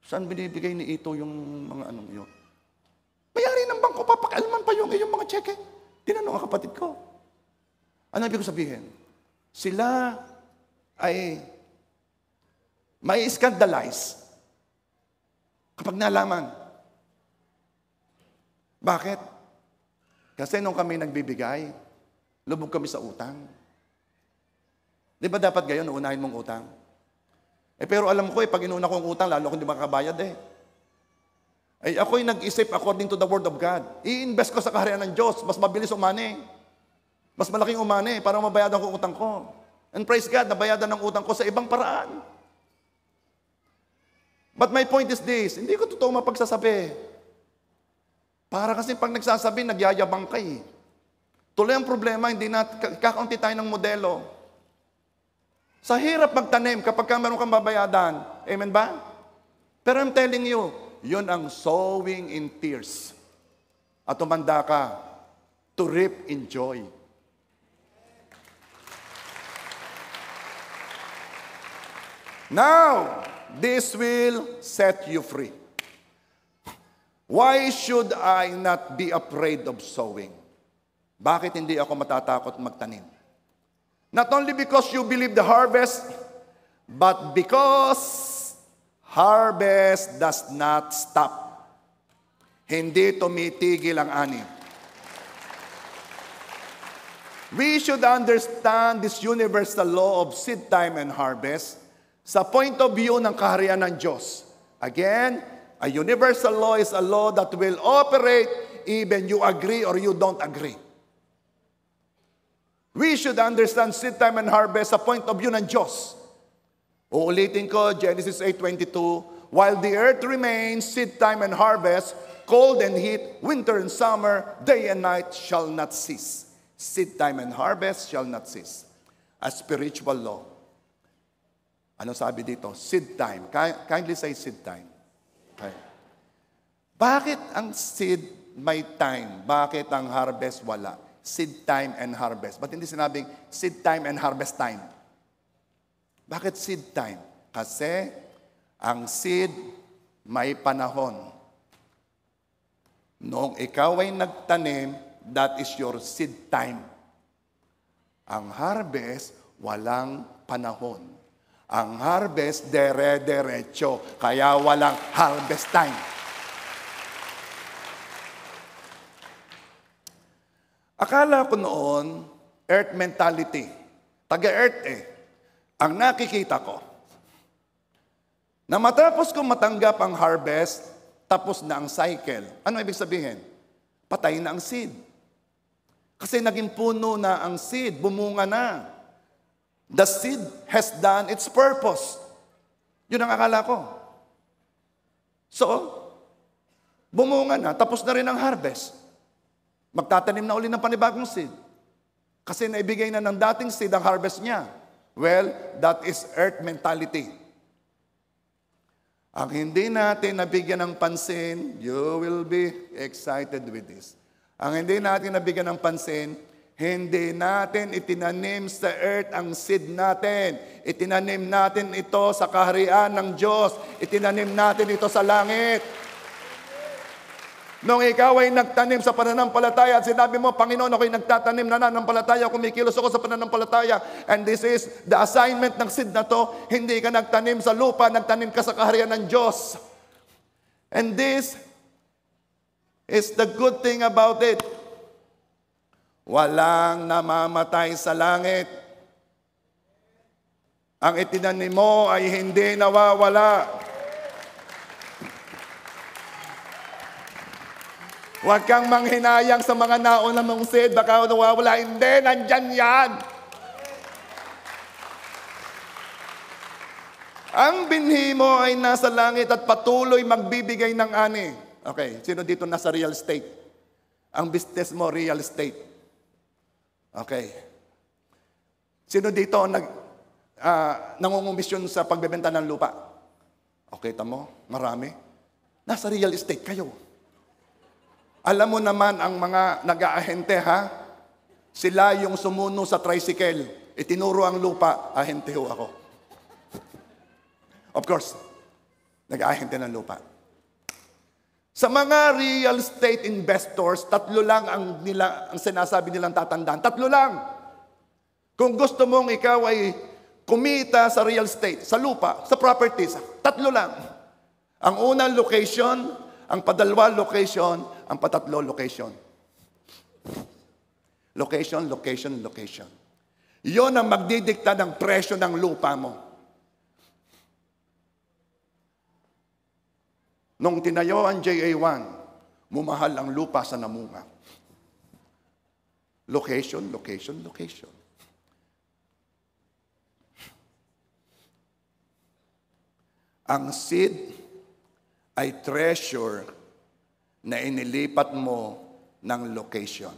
saan binibigay ni Ito yung mga anong yun? May-ari ng bangko, papakalman pa yung mga cheque. Tinanong ang kapatid ko. Ano ibig ko sabihin? Sila ay may scandalize kapag nalaman. Bakit? Kasi nung kami nagbibigay, lubog kami sa utang. Di ba dapat gayon, unahin mong utang? Pero alam ko pag inuna ko ang utang, lalo akong di makabayad ako'y nag-isip according to the Word of God. I-invest ko sa kaharian ng Diyos, mas mabilis umani. Mas malaking umani para mabayadan ko ang utang ko. And praise God, nabayadan ng utang ko sa ibang paraan. But my point is this, hindi ko totoo mapagsasabi. Para kasi pag nagsasabi, nagyayabang ka eh. Tuloy ang problema, hindi na kakaunti tayo ng modelo. Sa hirap magtanim kapag meron kang babayadan. Amen ba? Pero I'm telling you, yun ang sowing in tears. At tumanda ka to reap in joy. Now, this will set you free. Why should I not be afraid of sowing? Bakit hindi ako matatakot magtanim? Not only because you believe the harvest, but because harvest does not stop. Hindi tumitigil ang ani. We should understand this universal law of seed time and harvest sa point of view ng kaharian ng Diyos. Again, a universal law is a law that will operate even you agree or you don't agree. We should understand seed time and harvest sa point of view ng Diyos. Uulitin ko, Genesis 8:22, while the earth remains, seed time and harvest, cold and heat, winter and summer, day and night shall not cease. Seed time and harvest shall not cease. A spiritual law. Ano sabi dito? Seed time. Kindly say seed time. Okay. Bakit ang seed may time? Bakit ang harvest wala? Seed time and harvest. Ba't hindi sinabing seed time and harvest time? Bakit seed time? Kasi ang seed may panahon. Noong ikaw ay nagtanim, that is your seed time. Ang harvest, walang panahon. Ang harvest, dere-derecho. Kaya walang harvest time. Akala ko noon, earth mentality. Taga-earth Ang nakikita ko, na matapos kong matanggap ang harvest, tapos na ang cycle. Ano ibig sabihin? Patay na ang seed. Kasi naging puno na ang seed, bumunga na. The seed has done its purpose. Yun ang akala ko. So, bumunga na, tapos na rin ang harvest. Magtatanim na uli ng panibagong seed. Kasi naibigay na ng dating seed ang harvest niya. Well, that is earth mentality. Ang hindi natin nabigyan ng pansin, you will be excited with this. Ang hindi natin nabigyan ng pansin, hindi natin itinanim sa earth ang seed natin. Itinanim natin ito sa kaharian ng Diyos. Itinanim natin ito sa langit. Nung ikaw ay nagtanim sa pananampalataya at sinabi mo, Panginoon, ako'y nagtatanim na nananampalataya, kumikilos ako sa pananampalataya, and this is the assignment ng seed na to, hindi ka nagtanim sa lupa, nagtanim ka sa kaharian ng Diyos. And this is the good thing about it. Walang namamatay sa langit. Ang itinanim mo ay hindi nawawala. Huwag kang manghinayang sa mga nauna mong seed, baka nawawala. Hindi, nandyan yan. Ang binhi mo ay nasa langit at patuloy magbibigay ng ani. Okay, sino dito nasa real estate? Ang business mo, real estate. Okay. Sino dito nangungumisyon sa pagbebenta ng lupa? Okay, tamo, marami. Nasa real estate kayo. Alam mo naman ang mga nag-aahente, ha? Sila yung sumuno sa tricycle. Itinuro ang lupa, ahente ho ako. Of course, nag-aahente ng lupa. Sa mga real estate investors, tatlo lang ang sinasabi nilang tatandaan. Tatlo lang. Kung gusto mong ikaw ay kumita sa real estate, sa lupa, sa properties, tatlo lang. Ang unang location, ang padalwa location, ang patatlo location. Location, location, location. Iyon ang magdidikta ng presyo ng lupa mo. Nung tinayo ang JA1, mumahal ang lupa sa namunga. Location, location, location. Ang seed ay treasure na inilipat mo ng location.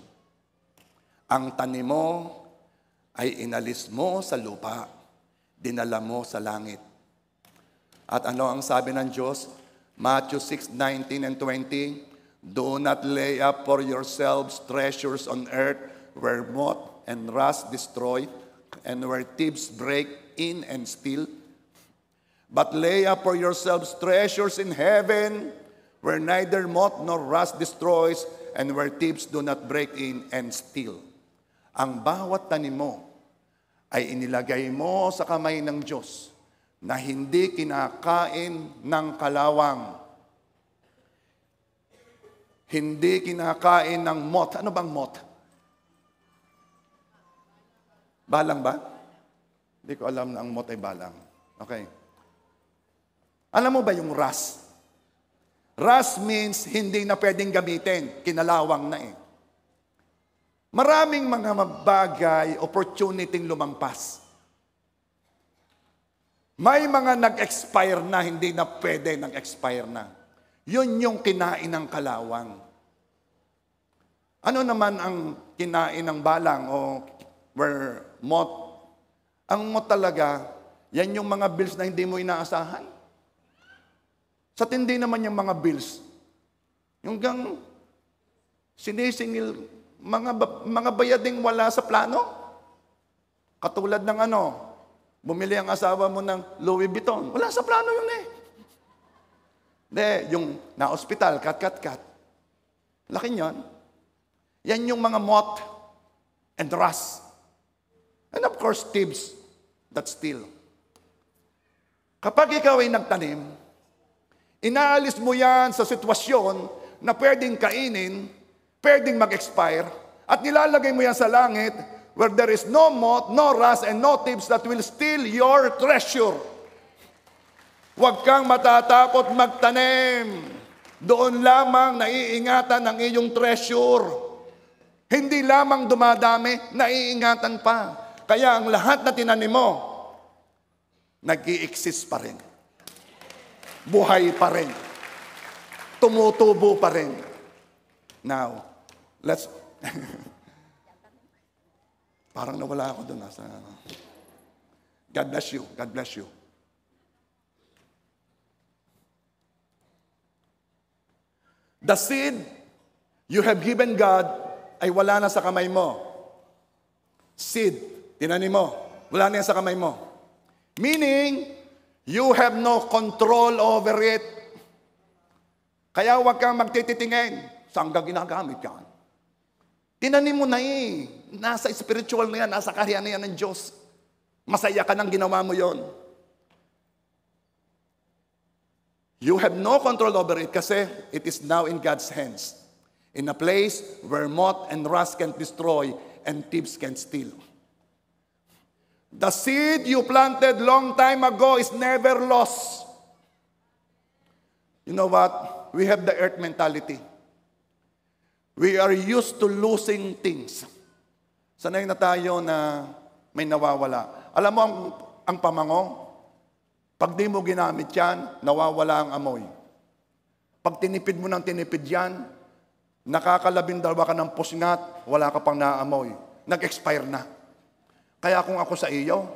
Ang tanim mo ay inalis mo sa lupa, dinala mo sa langit. At ano ang sabi ng Diyos? Matthew 6:19 and 20, do not lay up for yourselves treasures on earth where moth and rust destroy and where thieves break in and steal. But lay up for yourselves treasures in heaven where neither moth nor rust destroys and where thieves do not break in and steal. Ang bawat tanim mo ay inilagay mo sa kamay ng Diyos na hindi kinakain ng kalawang. Hindi kinakain ng moth. Ano bang moth? Balang ba? Hindi ko alam na ang moth ay balang. Okay. Alam mo ba yung rust? Rust means hindi na pwedeng gamitin. Kinalawang na eh. Maraming mga bagay, opportunity lumampas. May mga nag-expire na, hindi na pwede, nag-expire na. Yun yung kinain ng kalawang. Ano naman ang kinain ng balang o moth? Ang moth talaga, yan yung mga bills na hindi mo inaasahan. Sa tindi naman yung mga bills, yung gang sinisingil, mga bayading wala sa plano. Katulad ng bumili ang asawa mo ng Louis Vuitton. Wala sa plano yun eh. Hindi, yung na-hospital, kat. Laki niyan. Yan yung mga moth and rust. And of course, thieves that steal. Kapag ikaw ay nagtanim, inaalis mo yan sa sitwasyon na pwedeng kainin, pwedeng mag-expire, at nilalagay mo yan sa langit where there is no moth, no rust, and no thieves that will steal your treasure. Huwag kang matatakot magtanim. Doon lamang naiingatan ang iyong treasure. Hindi lamang dumadami, naiingatan pa. Kaya ang lahat na tinanim mo, nag-i-exist pa rin. Buhay pa rin. Tumutubo pa rin. Now, let's... Parang nawala ako doon. God bless you. God bless you. The seed you have given God ay wala na sa kamay mo. Seed, tinanim mo, wala na yan sa kamay mo. Meaning, you have no control over it. Kaya huwag kang magtititingin. Saan ka ginagamit yan? Tinanim mo na eh. Nasa spiritual na yan, nasa kaharian na yan ng Diyos. Masaya ka nang ginawa mo yon. You have no control over it kasi it is now in God's hands. In a place where moth and rust can destroy and thieves can steal. The seed you planted long time ago is never lost. You know what? We have the earth mentality. We are used to losing things. Sanay na tayo na may nawawala. Alam mo ang pamango? Pag di mo ginamit yan, nawawala ang amoy. Pag tinipid mo ng tinipid yan, nakakalabindalwa ka ng pusngat, wala ka pang naamoy. Nag-expire na. Kaya kung ako sa iyo,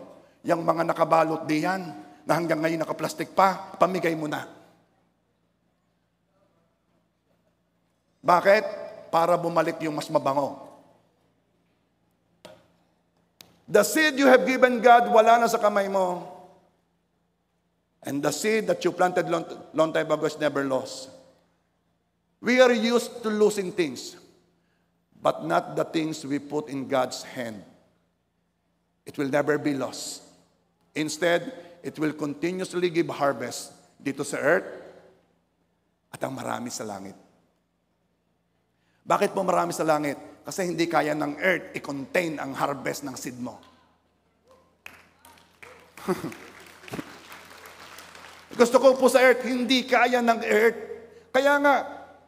yung mga nakabalot diyan, na hanggang ngayon nakaplastik pa, pamigay mo na. Bakit? Para bumalik yung mas mabango. The seed you have given God, wala na sa kamay mo. And the seed that you planted long time ago is never lost. We are used to losing things, but not the things we put in God's hand. It will never be lost. Instead, it will continuously give harvest dito sa earth at ang marami sa langit. Bakit po marami sa langit? Kasi hindi kaya ng earth i-contain ang harvest ng seed mo. Gusto ko po sa earth, hindi kaya ng earth. Kaya nga,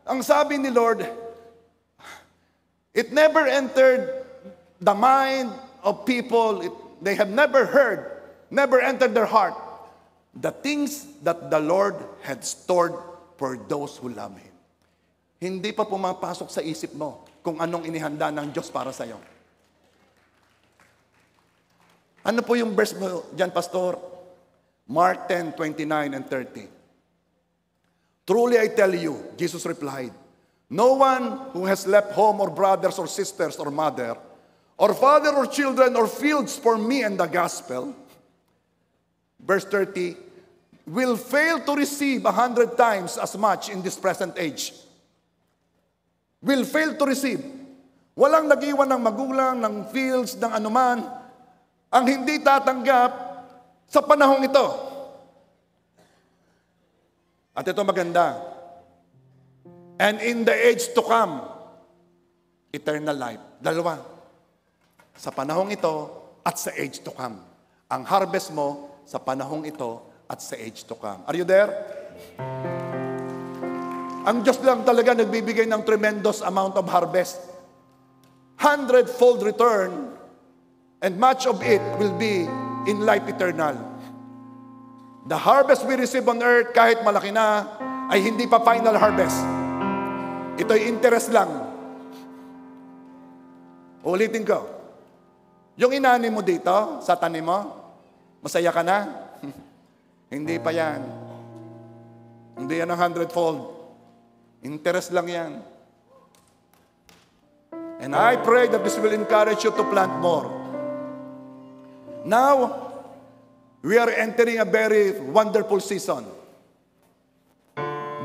ang sabi ni Lord, it never entered the mind of people. They have never heard, never entered their heart, the things that the Lord had stored for those who love Him. Hindi pa pumapasok sa isip mo kung anong inihanda ng Diyos para sa iyo. Ano po yung verse mo dyan, Pastor? Mark 10:29 and 30. Truly I tell you, Jesus replied, no one who has left home or brothers or sisters or mother or father or children or fields for me and the gospel, verse 30, will fail to receive 100 times as much in this present age. Will fail to receive. Walang nag-iwan ng magulang, ng fields, ng anuman, ang hindi tatanggap sa panahong ito. At ito maganda. And in the age to come, eternal life. Dalawa. Sa panahong ito at sa age to come. Ang harvest mo sa panahong ito at sa age to come. Are you there? Ang Diyos lang talaga nagbibigay ng tremendous amount of harvest. 100-fold return, and much of it will be in life eternal. The harvest we receive on earth, kahit malaki na, ay hindi pa final harvest. Ito'y interest lang. Ulitin ko. Yung inani mo dito, sa tanim mo, masaya ka na? Hindi pa yan. Hindi yan ang 100-fold. Interest lang yan. And I pray that this will encourage you to plant more. Now, we are entering a very wonderful season.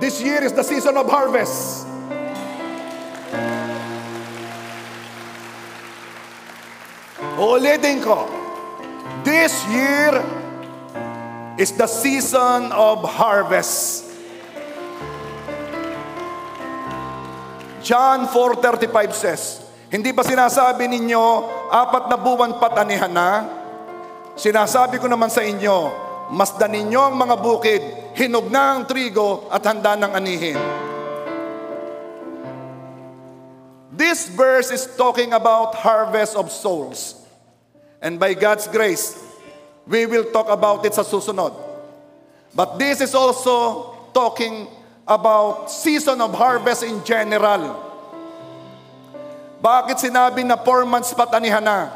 This year is the season of harvest. Ulitin ko. This year is the season of harvest. John 4:35 says, hindi ba sinasabi ninyo, 4 na buwan patanihan na? Sinasabi ko naman sa inyo, masdan ninyo ang mga bukid, hinog na ang trigo at handa ng anihin. This verse is talking about harvest of souls. And by God's grace, we will talk about it sa susunod. But this is also talking about season of harvest in general. Bakit sinabi na 4 months patanihan na?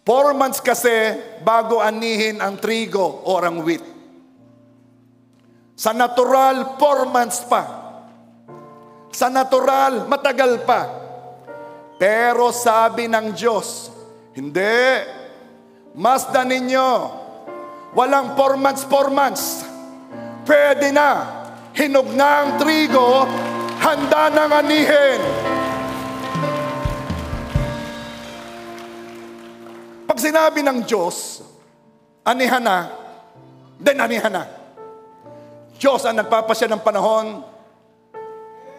4 months kasi bago anihin ang trigo o ang wheat. Sa natural, 4 months pa. Sa natural, matagal pa. Pero sabi ng Diyos, hindi. Masdan ninyo. Walang 4 months, 4 months. Pwede na. Hinog na ang trigo, handa ng anihin. Pag sinabi ng Diyos, anihan na, then anihan na. Diyos ang nagpapasya ng panahon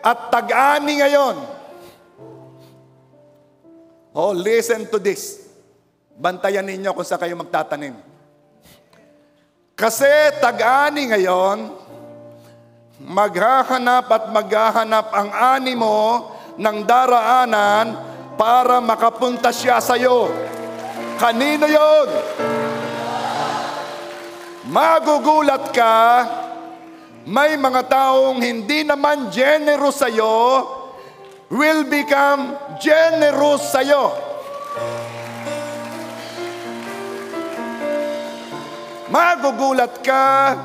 at tag-ani ngayon. Oh, listen to this. Bantayan ninyo kung saan kayo magtatanim. Kasi tag-ani ngayon, maghahanap at maghahanap ang ani mo ng daraanan para makapunta siya sa iyo. Kanino yun? Magugulat ka, may mga taong hindi naman generous sa'yo, will become generous sa'yo. Magugulat ka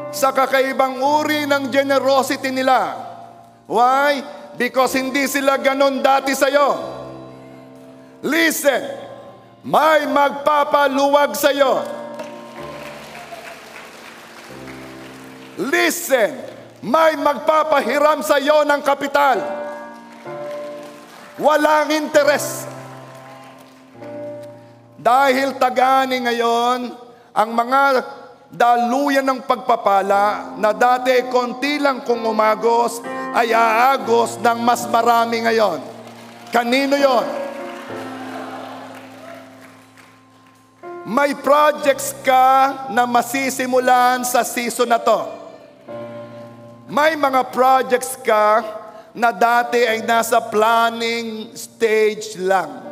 sa kakaibang uri ng generosity nila. Why? Because hindi sila ganon dati sa'yo. Listen. May magpapaluwag sa iyo. Listen, may magpapahiram sa iyo ng kapital. Walang interes. Dahil tag-ani ngayon, ang mga daluyan ng pagpapala na dati konti lang kung umagos, ay aagos ng mas marami ngayon. Kanino yon? May projects ka na masisimulan sa season na to. May mga projects ka na dati ay nasa planning stage lang.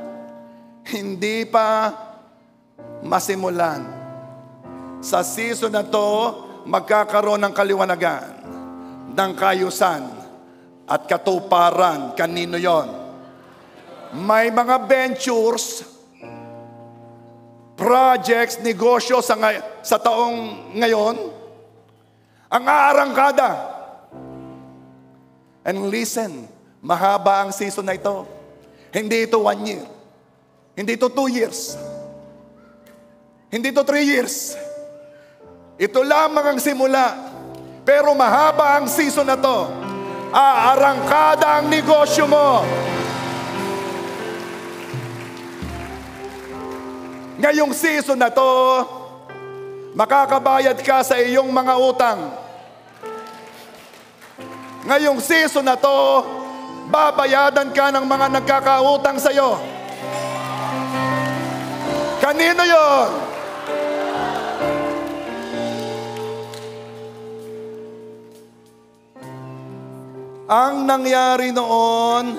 Hindi pa masimulan. Sa season na to, magkakaroon ng kaliwanagan, ng kayusan, at katuparan. Kanino yon? May mga ventures, projects, negosyo sa taong ngayon, ang aarangkada. And listen, mahaba ang season na ito. Hindi ito 1 year. Hindi ito 2 years. Hindi ito 3 years. Ito lamang ang simula. Pero mahaba ang season na to. Aarangkada ang negosyo mo. Ngayong season na to, makakabayad ka sa iyong mga utang. Ngayong season na to, babayadan ka ng mga nagkakautang sa iyo. Kanino yon? Ang nangyari noon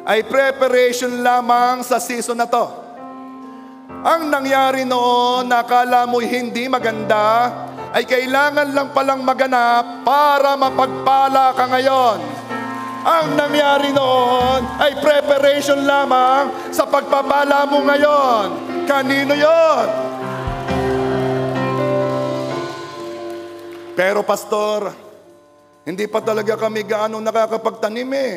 ay preparation lamang sa season na to. Ang nangyari noon, nakala mo'y hindi maganda, ay kailangan lang palang maganap para mapagpala ka ngayon. Ang nangyari noon ay preparation lamang sa pagpapala mo ngayon. Kanino yon? Pero pastor, hindi pa talaga kami gaano nakakapagtanim eh.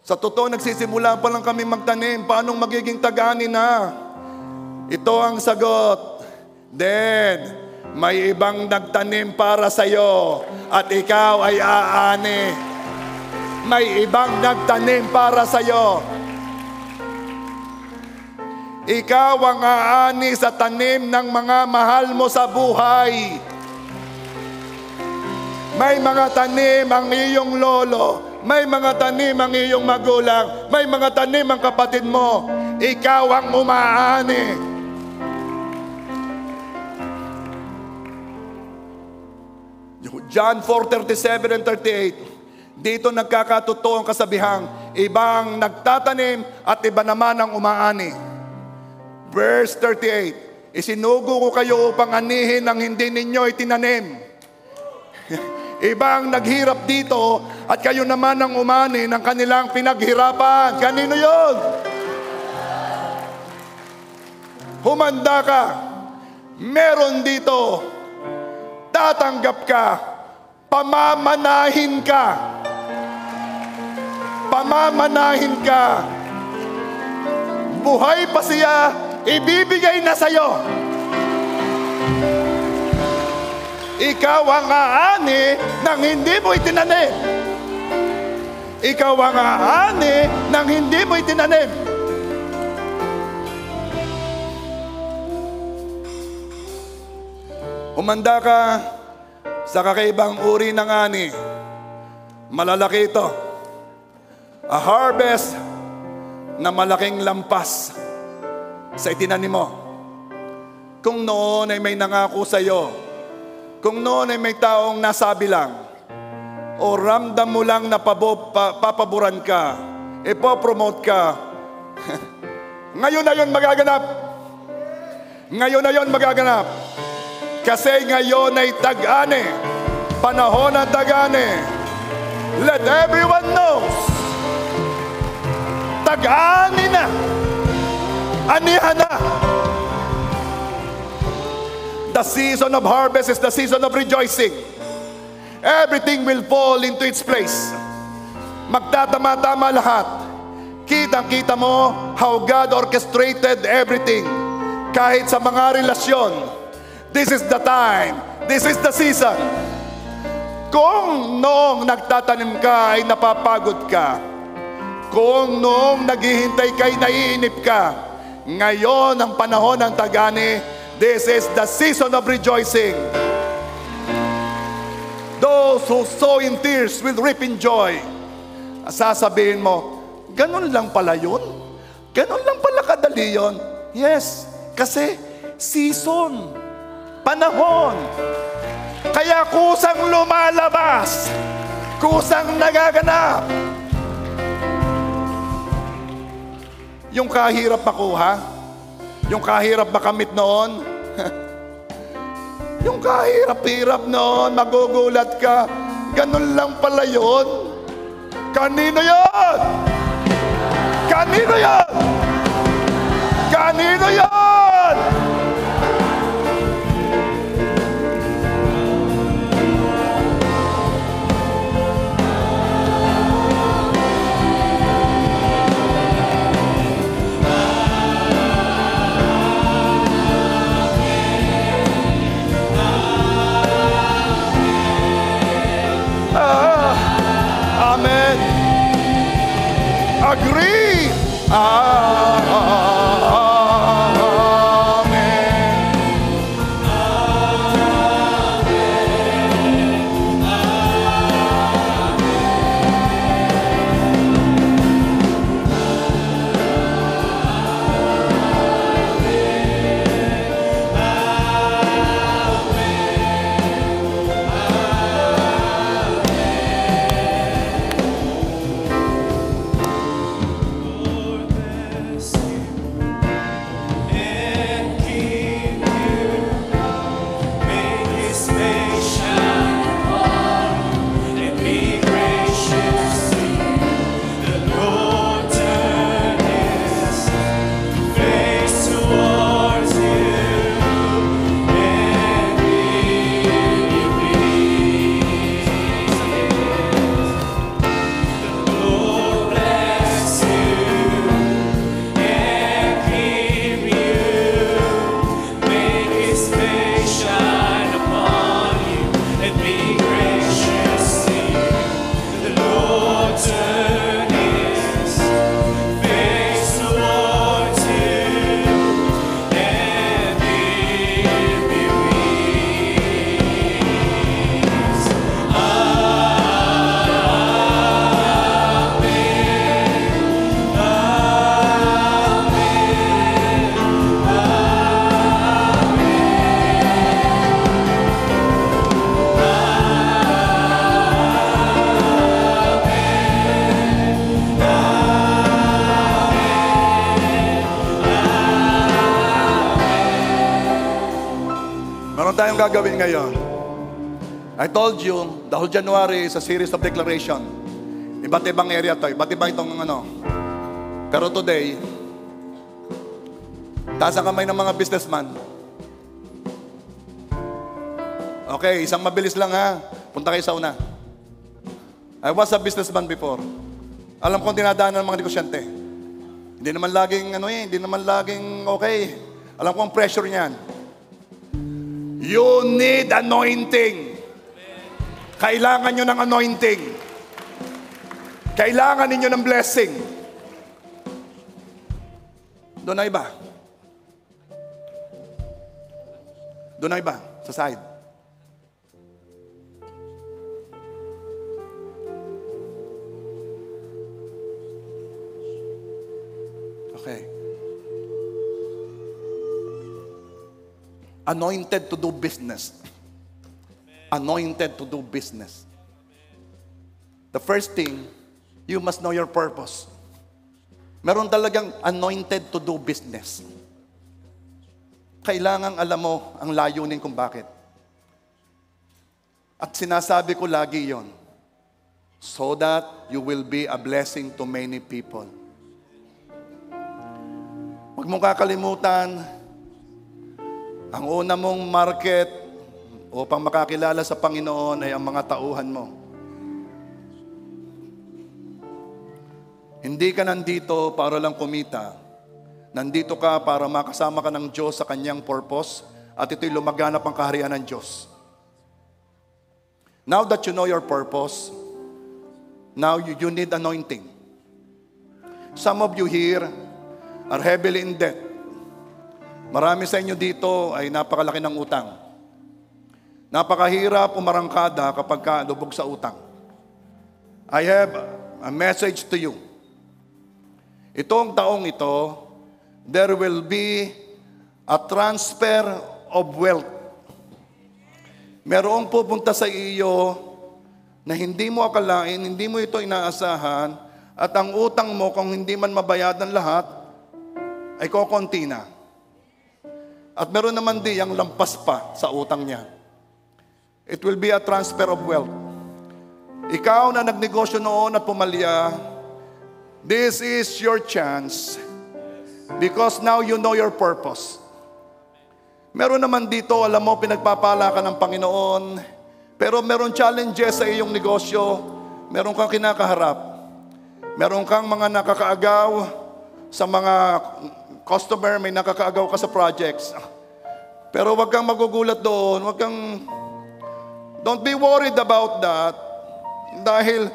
Sa totoo, nagsisimula pa lang kami magtanim. Paano magiging tagani na? Ito ang sagot. Then, may ibang nagtanim para sa'yo at ikaw ay aani. May ibang nagtanim para sa'yo. Ikaw ang aani sa tanim ng mga mahal mo sa buhay. May mga tanim ang iyong lolo. May mga tanim ang iyong magulang. May mga tanim ang kapatid mo. Ikaw ang umaani. John 4:37 and 38. Dito nagkakatotoo ang kasabihang, ibang nagtatanim at iba naman ang umaani. Verse 38. Isinugo ko kayo upang anihin ang hindi ninyo itinanim. Ibang naghirap dito at kayo naman ang umani ng kanilang pinaghirapan. Kanino yun? Humanda ka. Meron dito. Tatanggap ka. Pamamanahin ka. Pamamanahin ka. Buhay pa siya, ibibigay na sa'yo. Ikaw ang aani nang hindi mo itinanim. Ikaw ang aani nang hindi mo itinanim. Humanda ka sa kakaibang uri ng ani. Malalaki ito. A harvest na malaking lampas sa itinanim mo. Kung noon ay may nangako sa iyo, kung noon ay may taong nasabi lang, o ramdam mo lang na papaboran ka, ipopromote ka, ngayon na yun magaganap. Ngayon na yun magaganap. Kasi ngayon ay tag-ani. Panahon ng tag-ani. Let everyone knows. Tag-ani na. Anihan na. The season of harvest is the season of rejoicing. Everything will fall into its place. Magtatama-tama lahat. Kitang-kita mo how God orchestrated everything. Kahit sa mga relasyon. This is the time. This is the season. Kung noong nagtatanim ka ay napapagod ka, kung noong naghihintay ka ay naiinip ka, ngayon ang panahon ng tag-ani. This is the season of rejoicing. Those who sow in tears will reap in joy. Sasabihin mo, ganun lang pala yun? Ganun lang pala kadali yun? Yes, kasi season, panahon. Kaya kusang lumalabas, kusang nagaganap. Yung kahirap makuha, yung kahirap makamit noon, yung kahirap-hirap noon, magugulat ka, ganun lang pala yun. Kanino yun? Kanino yun? Kanino yun? Amen. Agree. gagawin ngayon? I told you, the whole January is a series of declaration. Iba't ibang area to, iba't ibang itong ano. Pero today, taas ang kamay ng mga businessman. Okay, isang mabilis lang ha. Punta kayo sa una. I was a businessman before. Alam kong dinadaanan ng mga negosyante. Hindi naman laging hindi naman laging okay. Alam ko ang pressure niyan. You need anointing. Kailangan nyo ng anointing. Kailangan ninyo ng blessing. Doon na iba. Doon na iba. Sa side. Okay. Anointed to do business. Anointed to do business. The first thing, you must know your purpose. Meron talagang anointed to do business. Kailangan alam mo ang layunin kung bakit. At sinasabi ko lagi yon, so that you will be a blessing to many people. Huwag mong kakalimutan, ang una mong market upang makakilala sa Panginoon ay ang mga tauhan mo. Hindi ka nandito para lang kumita. Nandito ka para makasama ka ng Diyos sa Kanyang purpose at ito'y lumaganap ang kaharian ng Diyos. Now that you know your purpose, now you need anointing. Some of you here are heavily in debt. Marami sa inyo dito ay napakalaki ng utang. Napakahirap umarangkada kapag lubog sa utang. I have a message to you. Itong taong ito, there will be a transfer of wealth. Merong pupunta sa iyo na hindi mo akalain, hindi mo ito inaasahan, at ang utang mo kung hindi man mabayadan lahat, ay kokonti na. At meron naman diyang lampas pa sa utang niya. It will be a transfer of wealth. Ikaw na nagnegosyo noon at pumalya, this is your chance because now you know your purpose. Meron naman dito, alam mo, pinagpapala ka ng Panginoon, pero meron challenges sa iyong negosyo, meron kang kinakaharap, meron kang mga nakakaagaw sa mga customer, may nakakaagaw ka sa projects. Pero wag kang magugulat doon, don't be worried about that, dahil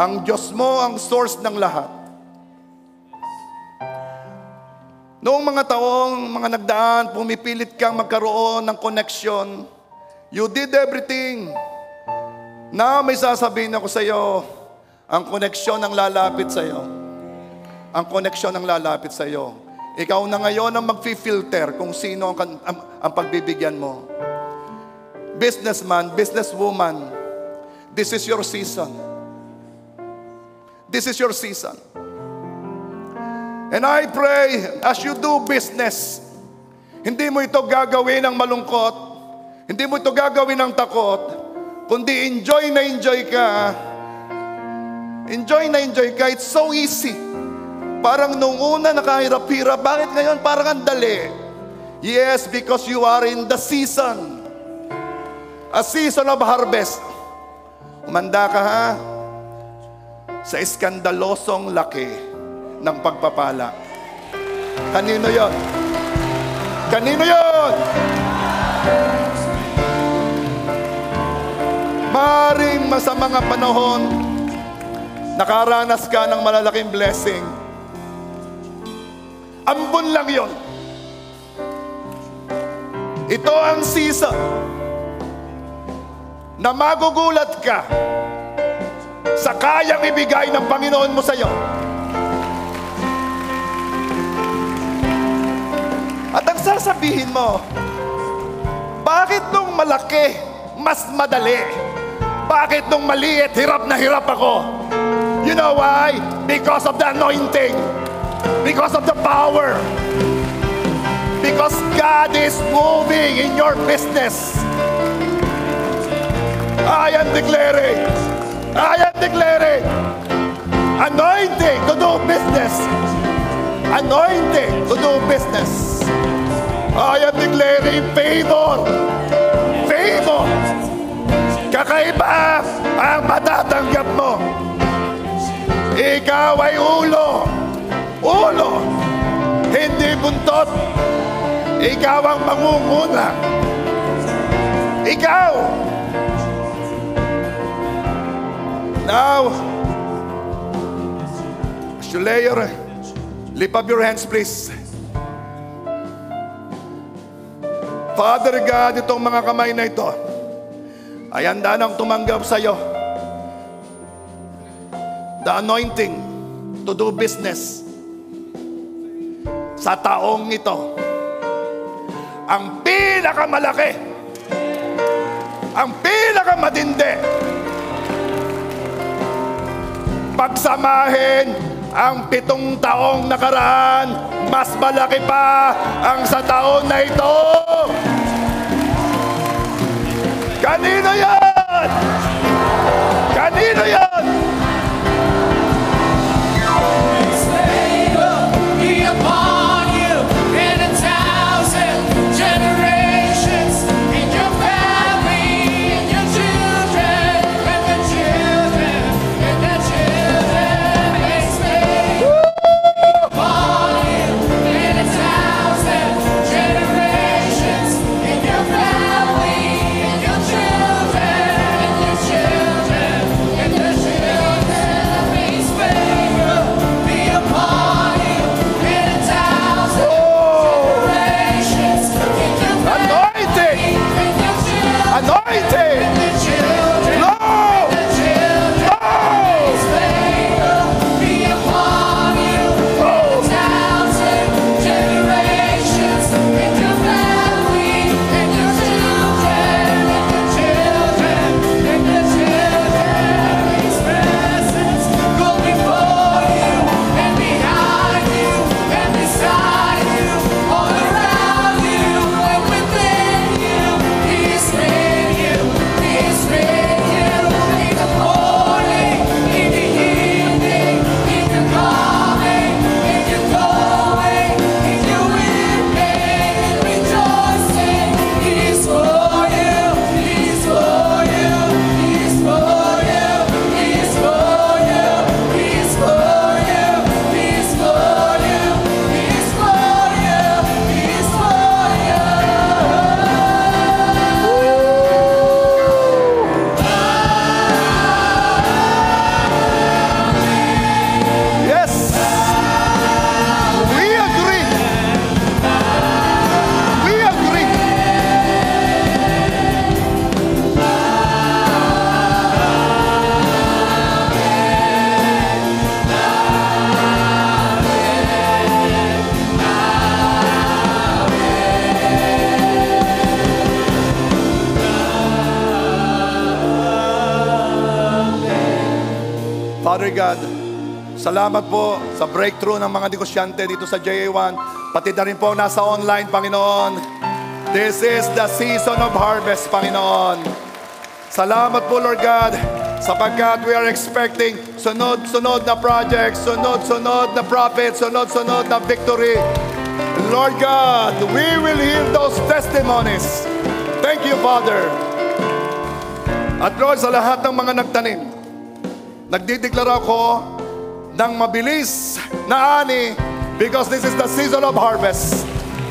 ang Diyos mo ang source ng lahat. Noong mga taong, mga nagdaan, pumipilit kang magkaroon ng connection. You did everything. Now may sasabihin ako sa iyo, ang koneksyon ang lalapit sa iyo. Ang koneksyon ang lalapit sa iyo. Ikaw na ngayon ang mag-filter kung sino ang pagbibigyan mo. Businessman, businesswoman, this is your season. This is your season. And I pray, as you do business, hindi mo ito gagawin ng malungkot, hindi mo ito gagawin ng takot, kundi enjoy na enjoy ka. Enjoy na enjoy ka. It's so easy. Parang nung una nakahirap-hirap, bakit ngayon parang ang dali? Yes, because you are in the season. A season of harvest. Umanda ka ha? Sa iskandalosong laki ng pagpapala. Kanino yon? Kanino yon? Maring sa mga panahon, nakaranas ka ng malalaking blessing. Ambon lang yon. Ito ang season na magugulat ka sa kayang ibigay ng Panginoon mo sa iyo. At ang sasabihin mo, bakit nung malaki, mas madali? Bakit nung maliit, hirap na hirap ako? You know why? Because of the anointing. Because of the power. Because God is moving in your business. I am declaring anointing to do business. Anointing to do business. I am declaring favor. Favor. Kakaiba ang matatanggap mo. Ikaw ay ulo. Ulo. Hindi buntot. Ikaw ang mangunguna. Ikaw. Now, as you lift up your hands, please. Father God, itong mga kamay na ito ay handa nang tumanggap sa iyo. The anointing to do business sa taong ito. Ang pinakamalaki, ang pinakamatindi, pagsamahin ang 7 taong nakaraan, mas malaki pa ang sa taon na ito. Kanino yan? Kanino yan? Father God, salamat po sa breakthrough ng mga negosyante dito sa JA1, pati na rin po nasa online, Panginoon. This is the season of harvest, Panginoon. Salamat po, Lord God, sapagkat we are expecting sunod-sunod na projects, sunod-sunod na profits, sunod-sunod na victory. Lord God, we will hear those testimonies. Thank you, Father. At Lord, sa lahat ng mga nagtanim, nagdideklara ko ng mabilis na ani, because this is the season of harvest.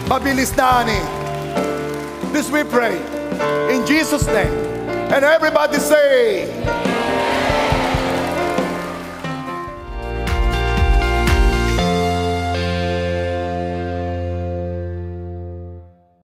Mabilis na ani. This we pray in Jesus' name. And everybody say,